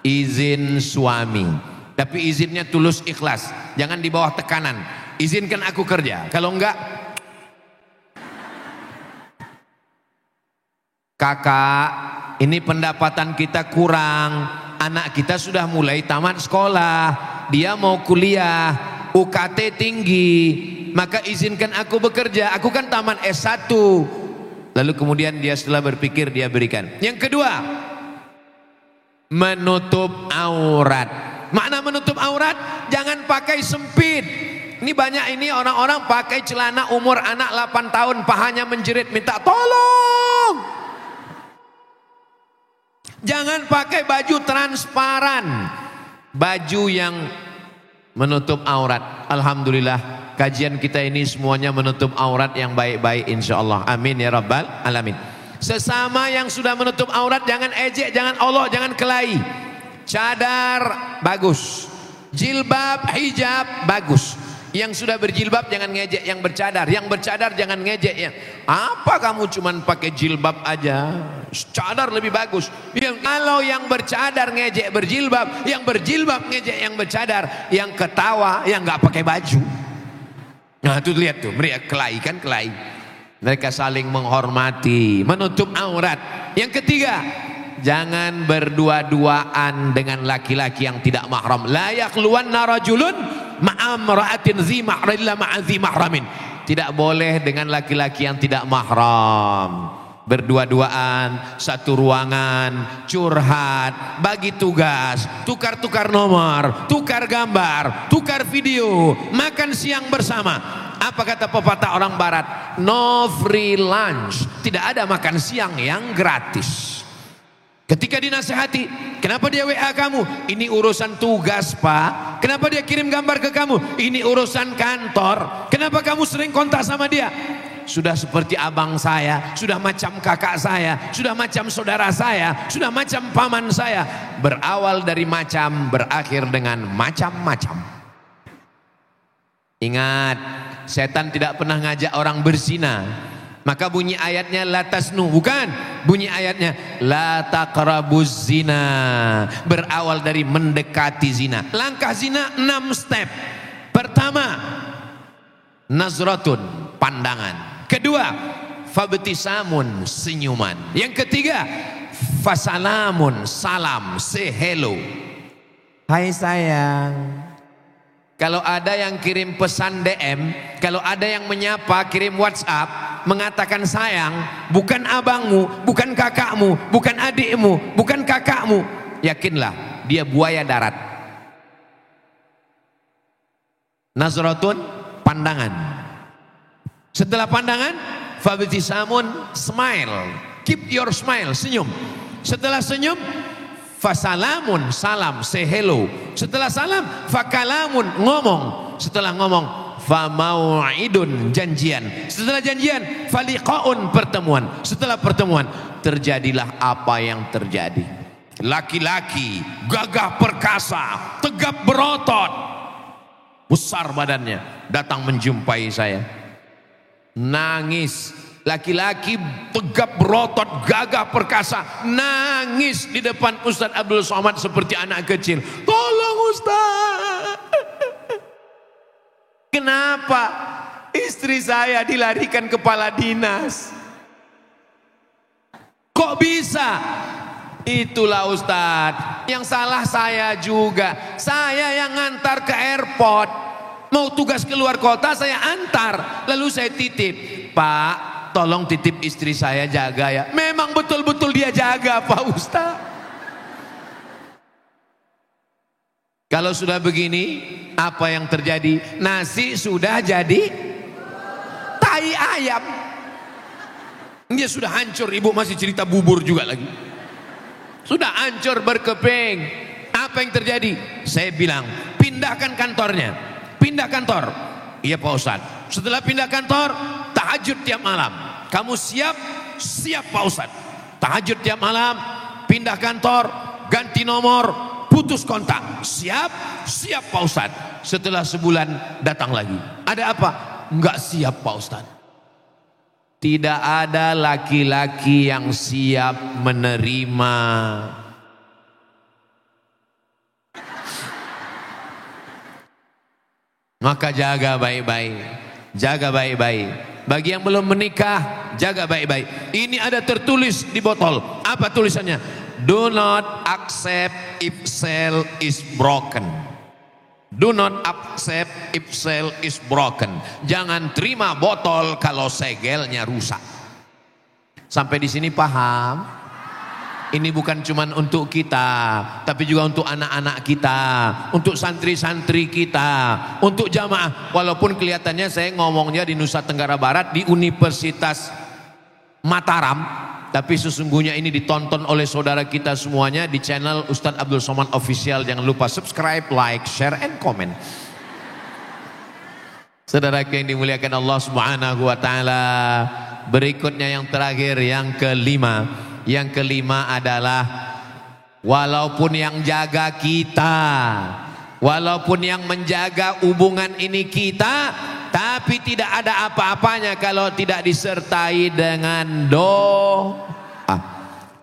izin suami. Tapi izinnya tulus ikhlas, jangan di bawah tekanan. Izinkan aku kerja, kalau enggak, kakak, ini pendapatan kita kurang, anak kita sudah mulai tamat sekolah, dia mau kuliah, UKT tinggi, maka izinkan aku bekerja, aku kan tamat S1. Lalu kemudian dia setelah berpikir dia berikan. Yang kedua, menutup aurat. Makna menutup aurat, jangan pakai sempit. Ini banyak ini orang-orang pakai celana umur anak 8 tahun, pahanya menjerit minta tolong. Jangan pakai baju transparan, baju yang menutup aurat. Alhamdulillah kajian kita ini semuanya menutup aurat yang baik-baik insyaallah. Amin ya rabbal alamin. Sesama yang sudah menutup aurat jangan ejek, jangan olok, jangan kelahi. Cadar bagus, jilbab, hijab bagus. Yang sudah berjilbab jangan ngejek yang bercadar, yang bercadar jangan ngejek yang apa kamu cuman pakai jilbab aja, cadar lebih bagus. Kalau yang bercadar ngejek berjilbab, yang berjilbab ngejek yang bercadar, yang ketawa yang nggak pakai baju. Nah tuh lihat tuh, mereka kelahi kan, kelahi. Mereka saling menghormati, menutup aurat. Yang ketiga, jangan berdua-duaan dengan laki-laki yang tidak mahram. La yakhluwanna rajulun ma'amra'atin zi mahram illa ma'azi mahramin. Tidak boleh dengan laki-laki yang tidak mahram. Berdua-duaan, satu ruangan, curhat, bagi tugas, tukar-tukar nomor, tukar gambar, tukar video, makan siang bersama. Apa kata pepatah orang barat? No free lunch. Tidak ada makan siang yang gratis. Ketika dinasihati, kenapa dia WA kamu? Ini urusan tugas pak. Kenapa dia kirim gambar ke kamu? Ini urusan kantor. Kenapa kamu sering kontak sama dia? Sudah seperti abang saya, sudah macam kakak saya, sudah macam saudara saya, sudah macam paman saya. Berawal dari macam, berakhir dengan macam-macam. Ingat, setan tidak pernah ngajak orang berzina. Maka bunyi ayatnya la tasnu, bukan, bunyi ayatnya la taqrabuz zina, berawal dari mendekati zina. Langkah zina 6 step. Pertama, nazratun, pandangan. Kedua, fabtisamun, senyuman. Yang ketiga, fasalamun, salam, say hello. Hai sayang. Kalau ada yang kirim pesan DM, kalau ada yang menyapa, kirim WhatsApp, mengatakan sayang, bukan abangmu, bukan kakakmu, bukan adikmu, bukan kakakmu, yakinlah dia buaya darat. Nazratun, pandangan. Setelah pandangan, fabtisamun, smile. Keep your smile, senyum. Setelah senyum, fasalamun, salam, say hello. Setelah salam, fakalamun, ngomong. Setelah ngomong, fa mau'idun, janjian. Setelah janjian, faliqaun, pertemuan. Setelah pertemuan, terjadilah apa yang terjadi. Laki-laki gagah perkasa, tegap berotot, besar badannya, datang menjumpai saya. Nangis. Laki-laki tegap berotot, gagah perkasa, nangis di depan Ustaz Abdul Somad seperti anak kecil. Tolong Ustaz. Kenapa? Istri saya dilarikan kepala dinas. Kok bisa? Itulah Ustaz, yang salah saya juga. Saya yang ngantar ke airport. Mau tugas keluar kota saya antar, lalu saya titip. Pak, tolong titip istri saya jaga ya. Memang betul-betul dia jaga Pak Ustaz. Kalau sudah begini, apa yang terjadi? Nasi sudah jadi tai ayam. Dia sudah hancur, ibu masih cerita bubur juga lagi. Sudah hancur berkeping. Apa yang terjadi? Saya bilang, pindahkan kantornya. Pindah kantor. Iya Pak Ustadz. Setelah pindah kantor, tahajud tiap malam. Kamu siap? Siap Pak Ustadz. Tahajud tiap malam, pindah kantor, ganti nomor, putus kontak. Siap? Siap Pak Ustadz. Setelah sebulan datang lagi. Ada apa? Enggak siap Pak Ustadz. Tidak ada laki-laki yang siap menerima. Maka jaga baik-baik. Jaga baik-baik. Bagi yang belum menikah, jaga baik-baik. Ini ada tertulis di botol. Apa tulisannya? Do not accept if seal is broken. Do not accept if seal is broken. Jangan terima botol kalau segelnya rusak. Sampai di sini paham? Ini bukan cuma untuk kita, tapi juga untuk anak-anak kita, untuk santri-santri kita, untuk jamaah. Walaupun kelihatannya saya ngomongnya di Nusa Tenggara Barat, di Universitas Mataram, tapi sesungguhnya ini ditonton oleh saudara kita semuanya di channel Ustadz Abdul Somad Official. Jangan lupa subscribe, like, share, and comment. Saudara yang dimuliakan Allah Subhanahu wa Ta'ala, berikutnya yang terakhir, yang kelima. Yang kelima adalah walaupun yang jaga kita, walaupun yang menjaga hubungan ini kita, tapi tidak ada apa-apanya kalau tidak disertai dengan doa.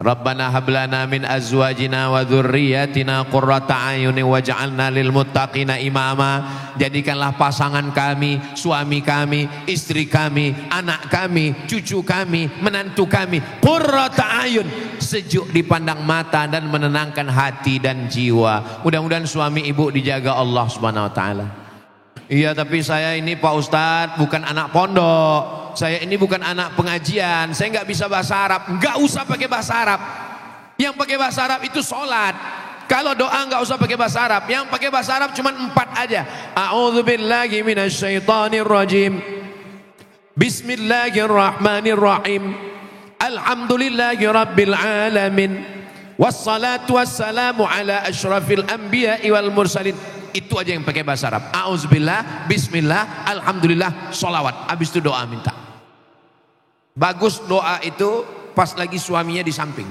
Rabbana hablana min azwajina wa dzurriyyatina qurrata a'yunin waj'alna lil muttaqina imama. Jadikanlah pasangan kami, suami kami, istri kami, anak kami, cucu kami, menantu kami qurrata a'yun, sejuk dipandang mata dan menenangkan hati dan jiwa. Mudah-mudahan suami ibu dijaga Allah Subhanahu wa taala. Iya, tapi saya ini Pak Ustadz bukan anak pondok, saya ini bukan anak pengajian, saya nggak bisa bahasa Arab. Nggak usah pakai bahasa Arab. Yang pakai bahasa Arab itu sholat. Kalau doa nggak usah pakai bahasa Arab. Yang pakai bahasa Arab cuma 4 aja. A'udzubillahi minasyaitonirrajim. Bismillahirrahmanirrahim. Alhamdulillahi rabbil alamin. Wassalatu wassalamu ala asyrafil anbiya'i wal mursalin. Itu aja yang pakai bahasa Arab. Auzubillah, bismillah, alhamdulillah, sholawat. Habis itu doa minta. Bagus doa itu pas lagi suaminya di samping.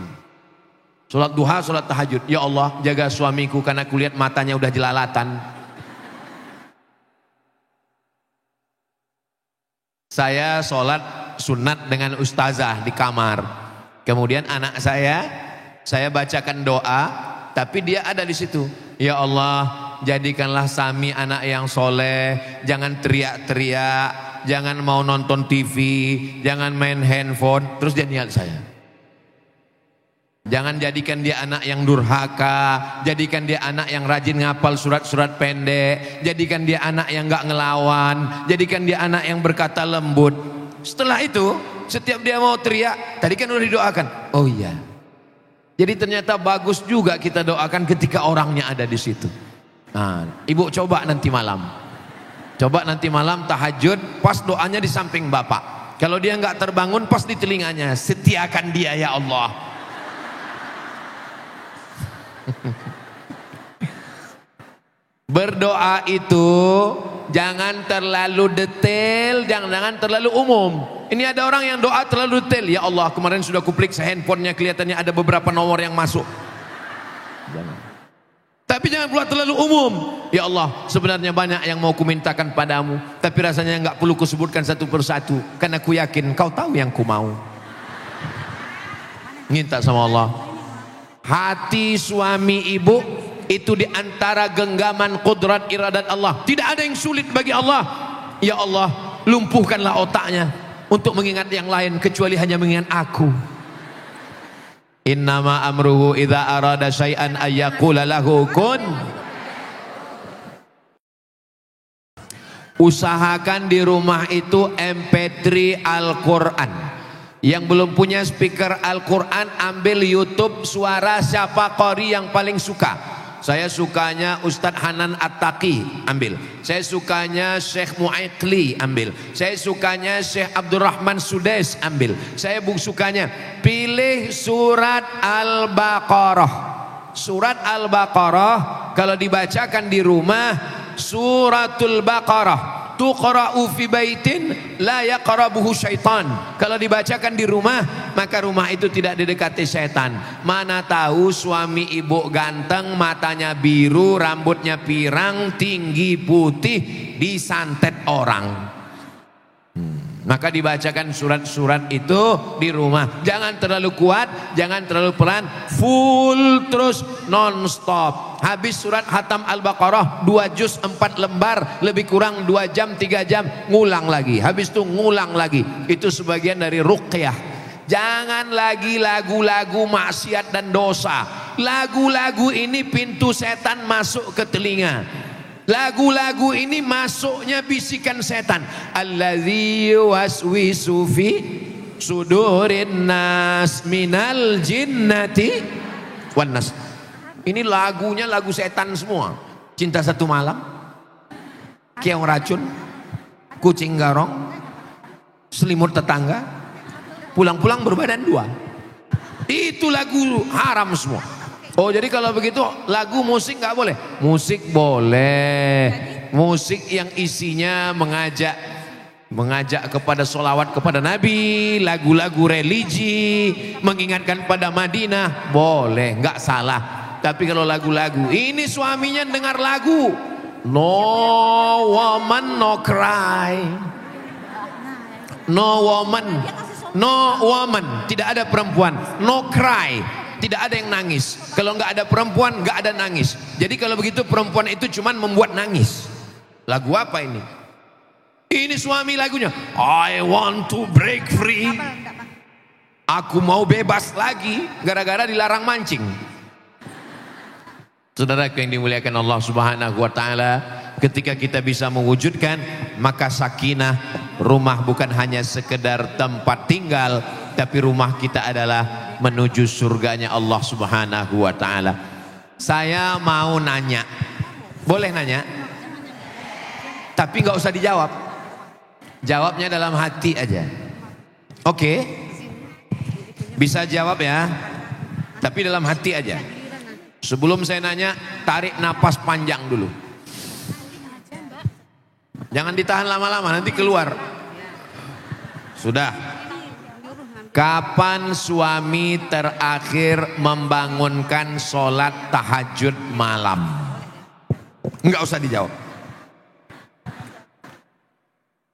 Sholat duha, sholat tahajud. Ya Allah, jaga suamiku karena kulihat matanya udah jelalatan. Saya sholat sunat dengan ustazah di kamar. Kemudian anak saya bacakan doa, tapi dia ada di situ. Ya Allah, jadikanlah Sami anak yang soleh, jangan teriak-teriak, jangan mau nonton TV, jangan main handphone. Terus dia niat saya, jangan jadikan dia anak yang durhaka, jadikan dia anak yang rajin ngapal surat-surat pendek, jadikan dia anak yang gak ngelawan, jadikan dia anak yang berkata lembut. Setelah itu setiap dia mau teriak, tadi kan udah didoakan. Oh iya, jadi ternyata bagus juga kita doakan ketika orangnya ada di situ. Nah, ibu coba nanti malam. Coba nanti malam tahajud, pas doanya di samping bapak. Kalau dia nggak terbangun, pas di telinganya. Setiakan dia ya Allah. Jangan terlalu detail, jangan terlalu umum. Ini ada orang yang doa terlalu detail. Ya Allah, kemarin sudah kuperiksa handphonenya, kelihatannya ada beberapa nomor yang masuk. Jangan. Tapi jangan pula terlalu umum. Ya Allah, sebenarnya banyak yang mau kumintakan padamu, tapi rasanya nggak perlu kusebutkan satu persatu, karena ku yakin kau tahu yang ku mau. Minta sama Allah. Hati suami ibu itu diantara genggaman kudrat iradat Allah. Tidak ada yang sulit bagi Allah. Ya Allah, lumpuhkanlah otaknya untuk mengingat yang lain kecuali hanya mengingat aku. Innama amruhu idza arada syai'an ayyaqula lahu kun. Usahakan di rumah itu MP3 Al-Quran. Yang belum punya speaker Al-Quran, ambil YouTube suara siapa qori yang paling suka. Saya sukanya Ustadz Hanan At-Taqi, ambil. Saya sukanya Syekh Mu'aikli, ambil. Saya sukanya Syekh Abdurrahman Sudais, ambil. Saya sukanya pilih surat Al-Baqarah. Surat Al-Baqarah kalau dibacakan di rumah, suratul Baqarah tuqra'u fi baitin la yaqrabuhu syaitan. Kalau dibacakan di rumah, maka rumah itu tidak didekati setan. Mana tahu suami ibu ganteng, matanya biru, rambutnya pirang, tinggi putih, disantet orang. Maka dibacakan surat-surat itu di rumah. Jangan terlalu kuat, jangan terlalu pelan, full terus non-stop. Habis surat Hatam Al-Baqarah 2 juz 4 lembar, lebih kurang 2 jam 3 jam, ngulang lagi. Habis itu ngulang lagi. Itu sebagian dari ruqyah. Jangan lagi lagu-lagu maksiat dan dosa. Lagu-lagu ini pintu setan masuk ke telinga. Lagu-lagu ini masuknya bisikan setan. Allazi waswisu fi sudurin nas minal jinnati wan nas. Ini lagunya lagu setan semua. Cinta Satu Malam, Keong Racun, Kucing Garong, Selimut Tetangga, Pulang-pulang Berbadan Dua. Itu lagu haram semua. Oh, jadi kalau begitu lagu musik nggak boleh? Musik boleh. Musik yang isinya mengajak kepada sholawat kepada Nabi, lagu-lagu religi, mengingatkan pada Madinah, boleh, nggak salah. Tapi kalau lagu-lagu, ini suaminya dengar lagu, no woman no cry, no woman, no woman, tidak ada perempuan, no cry, tidak ada yang nangis. Kalau nggak ada perempuan, nggak ada nangis. Jadi kalau begitu perempuan itu cuman membuat nangis. Lagu apa ini? Ini suami lagunya, I want to break free. Aku mau bebas lagi gara-gara dilarang mancing. Saudara yang dimuliakan Allah Subhanahu wa taala, ketika kita bisa mewujudkan, maka sakinah, rumah bukan hanya sekedar tempat tinggal, tapi rumah kita adalah menuju surganya Allah Subhanahu wa taala. Saya mau nanya. Boleh nanya? Tapi nggak usah dijawab. Jawabnya dalam hati aja. Oke? Bisa jawab ya. Tapi dalam hati aja. Sebelum saya nanya, tarik napas panjang dulu. Jangan ditahan lama-lama, nanti keluar. Sudah. Kapan suami terakhir membangunkan sholat tahajud malam? Enggak usah dijawab.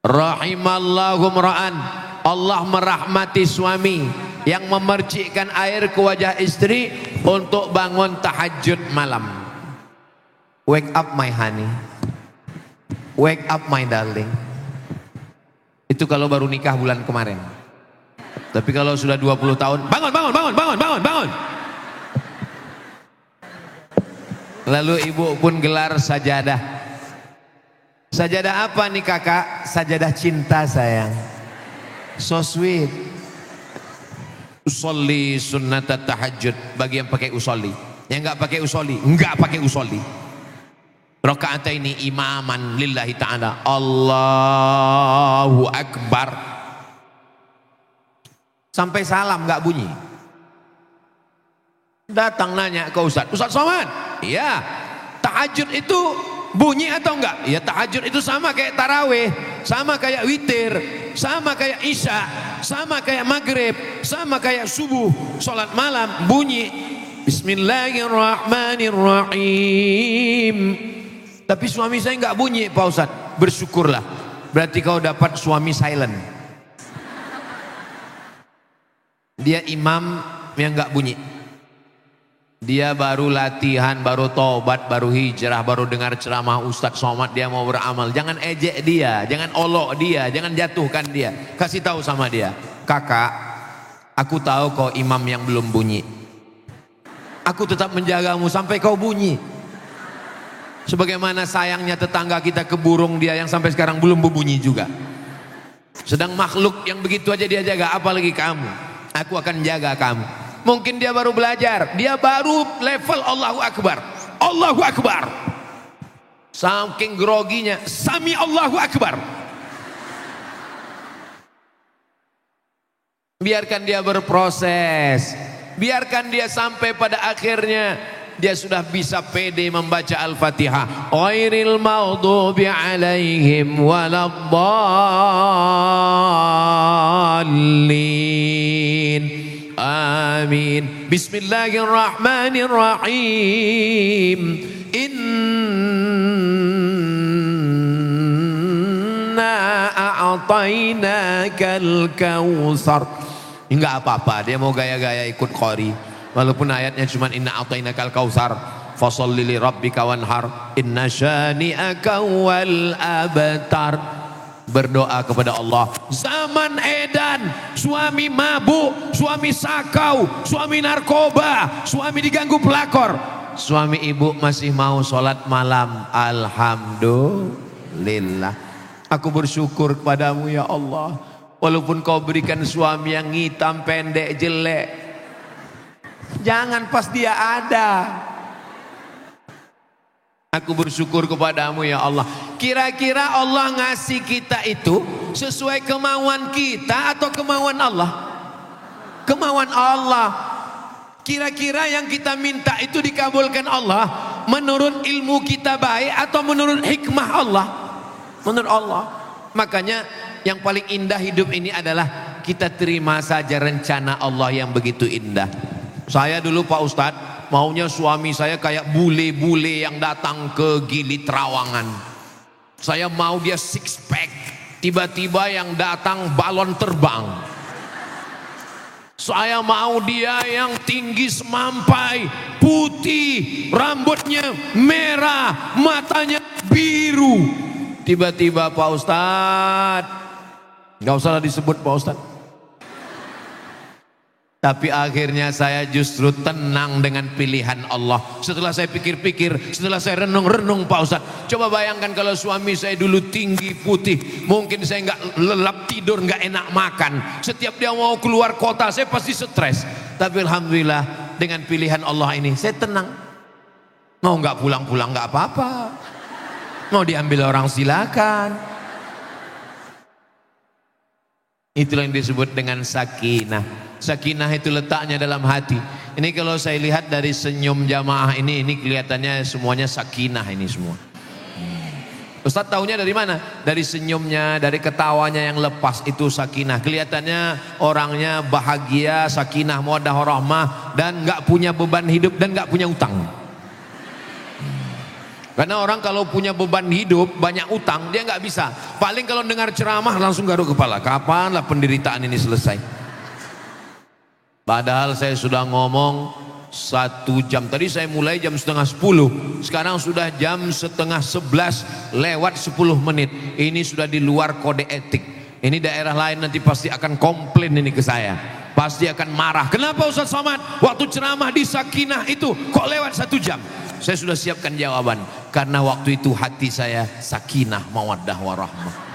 Rahimallahu mra'an, Allah merahmati suami yang memercikkan air ke wajah istri untuk bangun tahajud malam. Wake up my honey, wake up my darling. Itu kalau baru nikah bulan kemarin. Tapi kalau sudah 20 tahun, bangun, bangun, bangun, bangun, bangun, bangun. Lalu ibu pun gelar sajadah. Sajadah apa nih kakak? Sajadah cinta sayang. So sweet. Usolli sunnat tahajud. Bagi yang pakai usolli. Yang enggak pakai usolli, enggak pakai usolli. Rakaat ini imaman lillahi ta'ala. Allahu Akbar. Sampai salam enggak bunyi. Datang nanya ke Ustaz. Ustaz Somad, iya, tahajud itu bunyi atau enggak? Ya tahajud itu sama kayak tarawih, sama kayak witir, sama kayak isya, sama kayak maghrib, sama kayak subuh, sholat malam bunyi Bismillahirrahmanirrahim. Tapi suami saya enggak bunyi Pak Ustadz. Bersyukurlah, berarti kau dapat suami silent. Dia imam yang enggak bunyi. Dia baru latihan, baru tobat, baru hijrah, baru dengar ceramah Ustadz Somad, dia mau beramal. Jangan ejek dia, jangan olok dia, jangan jatuhkan dia. Kasih tahu sama dia, kakak, aku tahu kau imam yang belum bunyi. Aku tetap menjagamu sampai kau bunyi. Sebagaimana sayangnya tetangga kita ke burung dia yang sampai sekarang belum berbunyi juga. Sedang makhluk yang begitu aja dia jaga, apalagi kamu. Aku akan jaga kamu. Mungkin dia baru belajar, dia baru level Allahu Akbar, Allahu Akbar. Saking groginya, Sami Allahu Akbar. Biarkan dia berproses, biarkan dia sampai pada akhirnya dia sudah bisa pede membaca Al-Fatihah. Ghairil maghdubi alaihim waladdallin. Amin. Bismillahirrahmanirrahim. Inna a'tainakal kautsar. Enggak apa-apa, dia mau gaya-gaya ikut qori. Walaupun ayatnya cuma inna a'tainakal kautsar. Fasholli li rabbika wanhar. Inna syani'aka wal abtar. Berdoa kepada Allah. Zaman edan, suami mabuk, suami sakau, suami narkoba, suami diganggu pelakor, suami ibu masih mau sholat malam. Alhamdulillah, aku bersyukur kepadamu ya Allah. Walaupun kau berikan suami yang hitam, pendek, jelek, jangan pas dia ada. Aku bersyukur kepadamu ya Allah. Kira-kira Allah ngasih kita itu sesuai kemauan kita atau kemauan Allah? Kemauan Allah. Kira-kira yang kita minta itu dikabulkan Allah menurut ilmu kita baik atau menurut hikmah Allah? Menurut Allah. Makanya yang paling indah hidup ini adalah kita terima saja rencana Allah yang begitu indah. Saya dulu Pak Ustadz, maunya suami saya kayak bule-bule yang datang ke Gili Trawangan. Saya mau dia six pack, tiba-tiba yang datang balon terbang. Saya mau dia yang tinggi semampai, putih, rambutnya merah, matanya biru. Tiba-tiba Pak Ustadz, nggak usah disebut Pak Ustadz. Tapi akhirnya saya justru tenang dengan pilihan Allah. Setelah saya pikir-pikir, setelah saya renung-renung Pak Ustadz, coba bayangkan kalau suami saya dulu tinggi putih, mungkin saya nggak lelap tidur, nggak enak makan. Setiap dia mau keluar kota saya pasti stres. Tapi alhamdulillah dengan pilihan Allah ini saya tenang. Mau nggak pulang-pulang nggak apa-apa, mau diambil orang silakan. Itulah yang disebut dengan sakinah. Sakinah itu letaknya dalam hati. Ini kalau saya lihat dari senyum jamaah ini kelihatannya semuanya sakinah ini semua. Ustadz tahunya dari mana? Dari senyumnya, dari ketawanya yang lepas, itu sakinah. Kelihatannya orangnya bahagia, sakinah, mawaddah warahmah, dan nggak punya beban hidup dan nggak punya utang. Karena orang kalau punya beban hidup, banyak utang, dia nggak bisa. Paling kalau dengar ceramah langsung garuk kepala. Kapanlah penderitaan ini selesai? Padahal saya sudah ngomong 1 jam. Tadi saya mulai jam 9:30. Sekarang sudah jam 10:30 lewat 10 menit. Ini sudah di luar kode etik. Ini daerah lain nanti pasti akan komplain ini ke saya. Pasti akan marah. Kenapa Ustaz Somad waktu ceramah di Sakinah itu kok lewat 1 jam? Saya sudah siapkan jawaban. Karena waktu itu hati saya sakinah, mawaddah warahmah.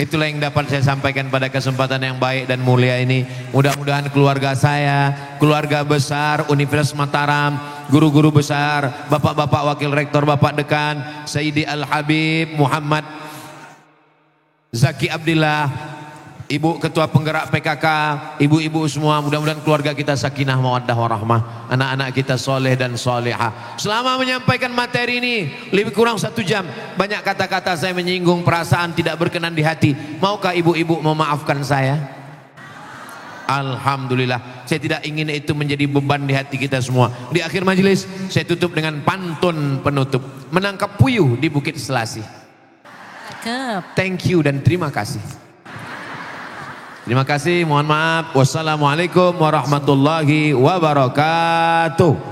Itulah yang dapat saya sampaikan pada kesempatan yang baik dan mulia ini. Mudah-mudahan keluarga saya, keluarga besar Universitas Mataram, guru-guru besar, bapak-bapak wakil rektor, bapak dekan, Sayyidi Al-Habib Muhammad Zaki Abdillah, Ibu Ketua Penggerak PKK, ibu-ibu semua, mudah-mudahan keluarga kita sakinah mawaddah warahmah, anak-anak kita soleh dan solehah. Selama menyampaikan materi ini lebih kurang 1 jam, banyak kata-kata saya menyinggung perasaan tidak berkenan di hati. Maukah ibu-ibu memaafkan saya? Alhamdulillah, saya tidak ingin itu menjadi beban di hati kita semua. Di akhir majelis saya tutup dengan pantun penutup, menangkap puyuh di Bukit Selasih. Thank you dan terima kasih. Terima kasih, mohon maaf. Wassalamualaikum warahmatullahi wabarakatuh.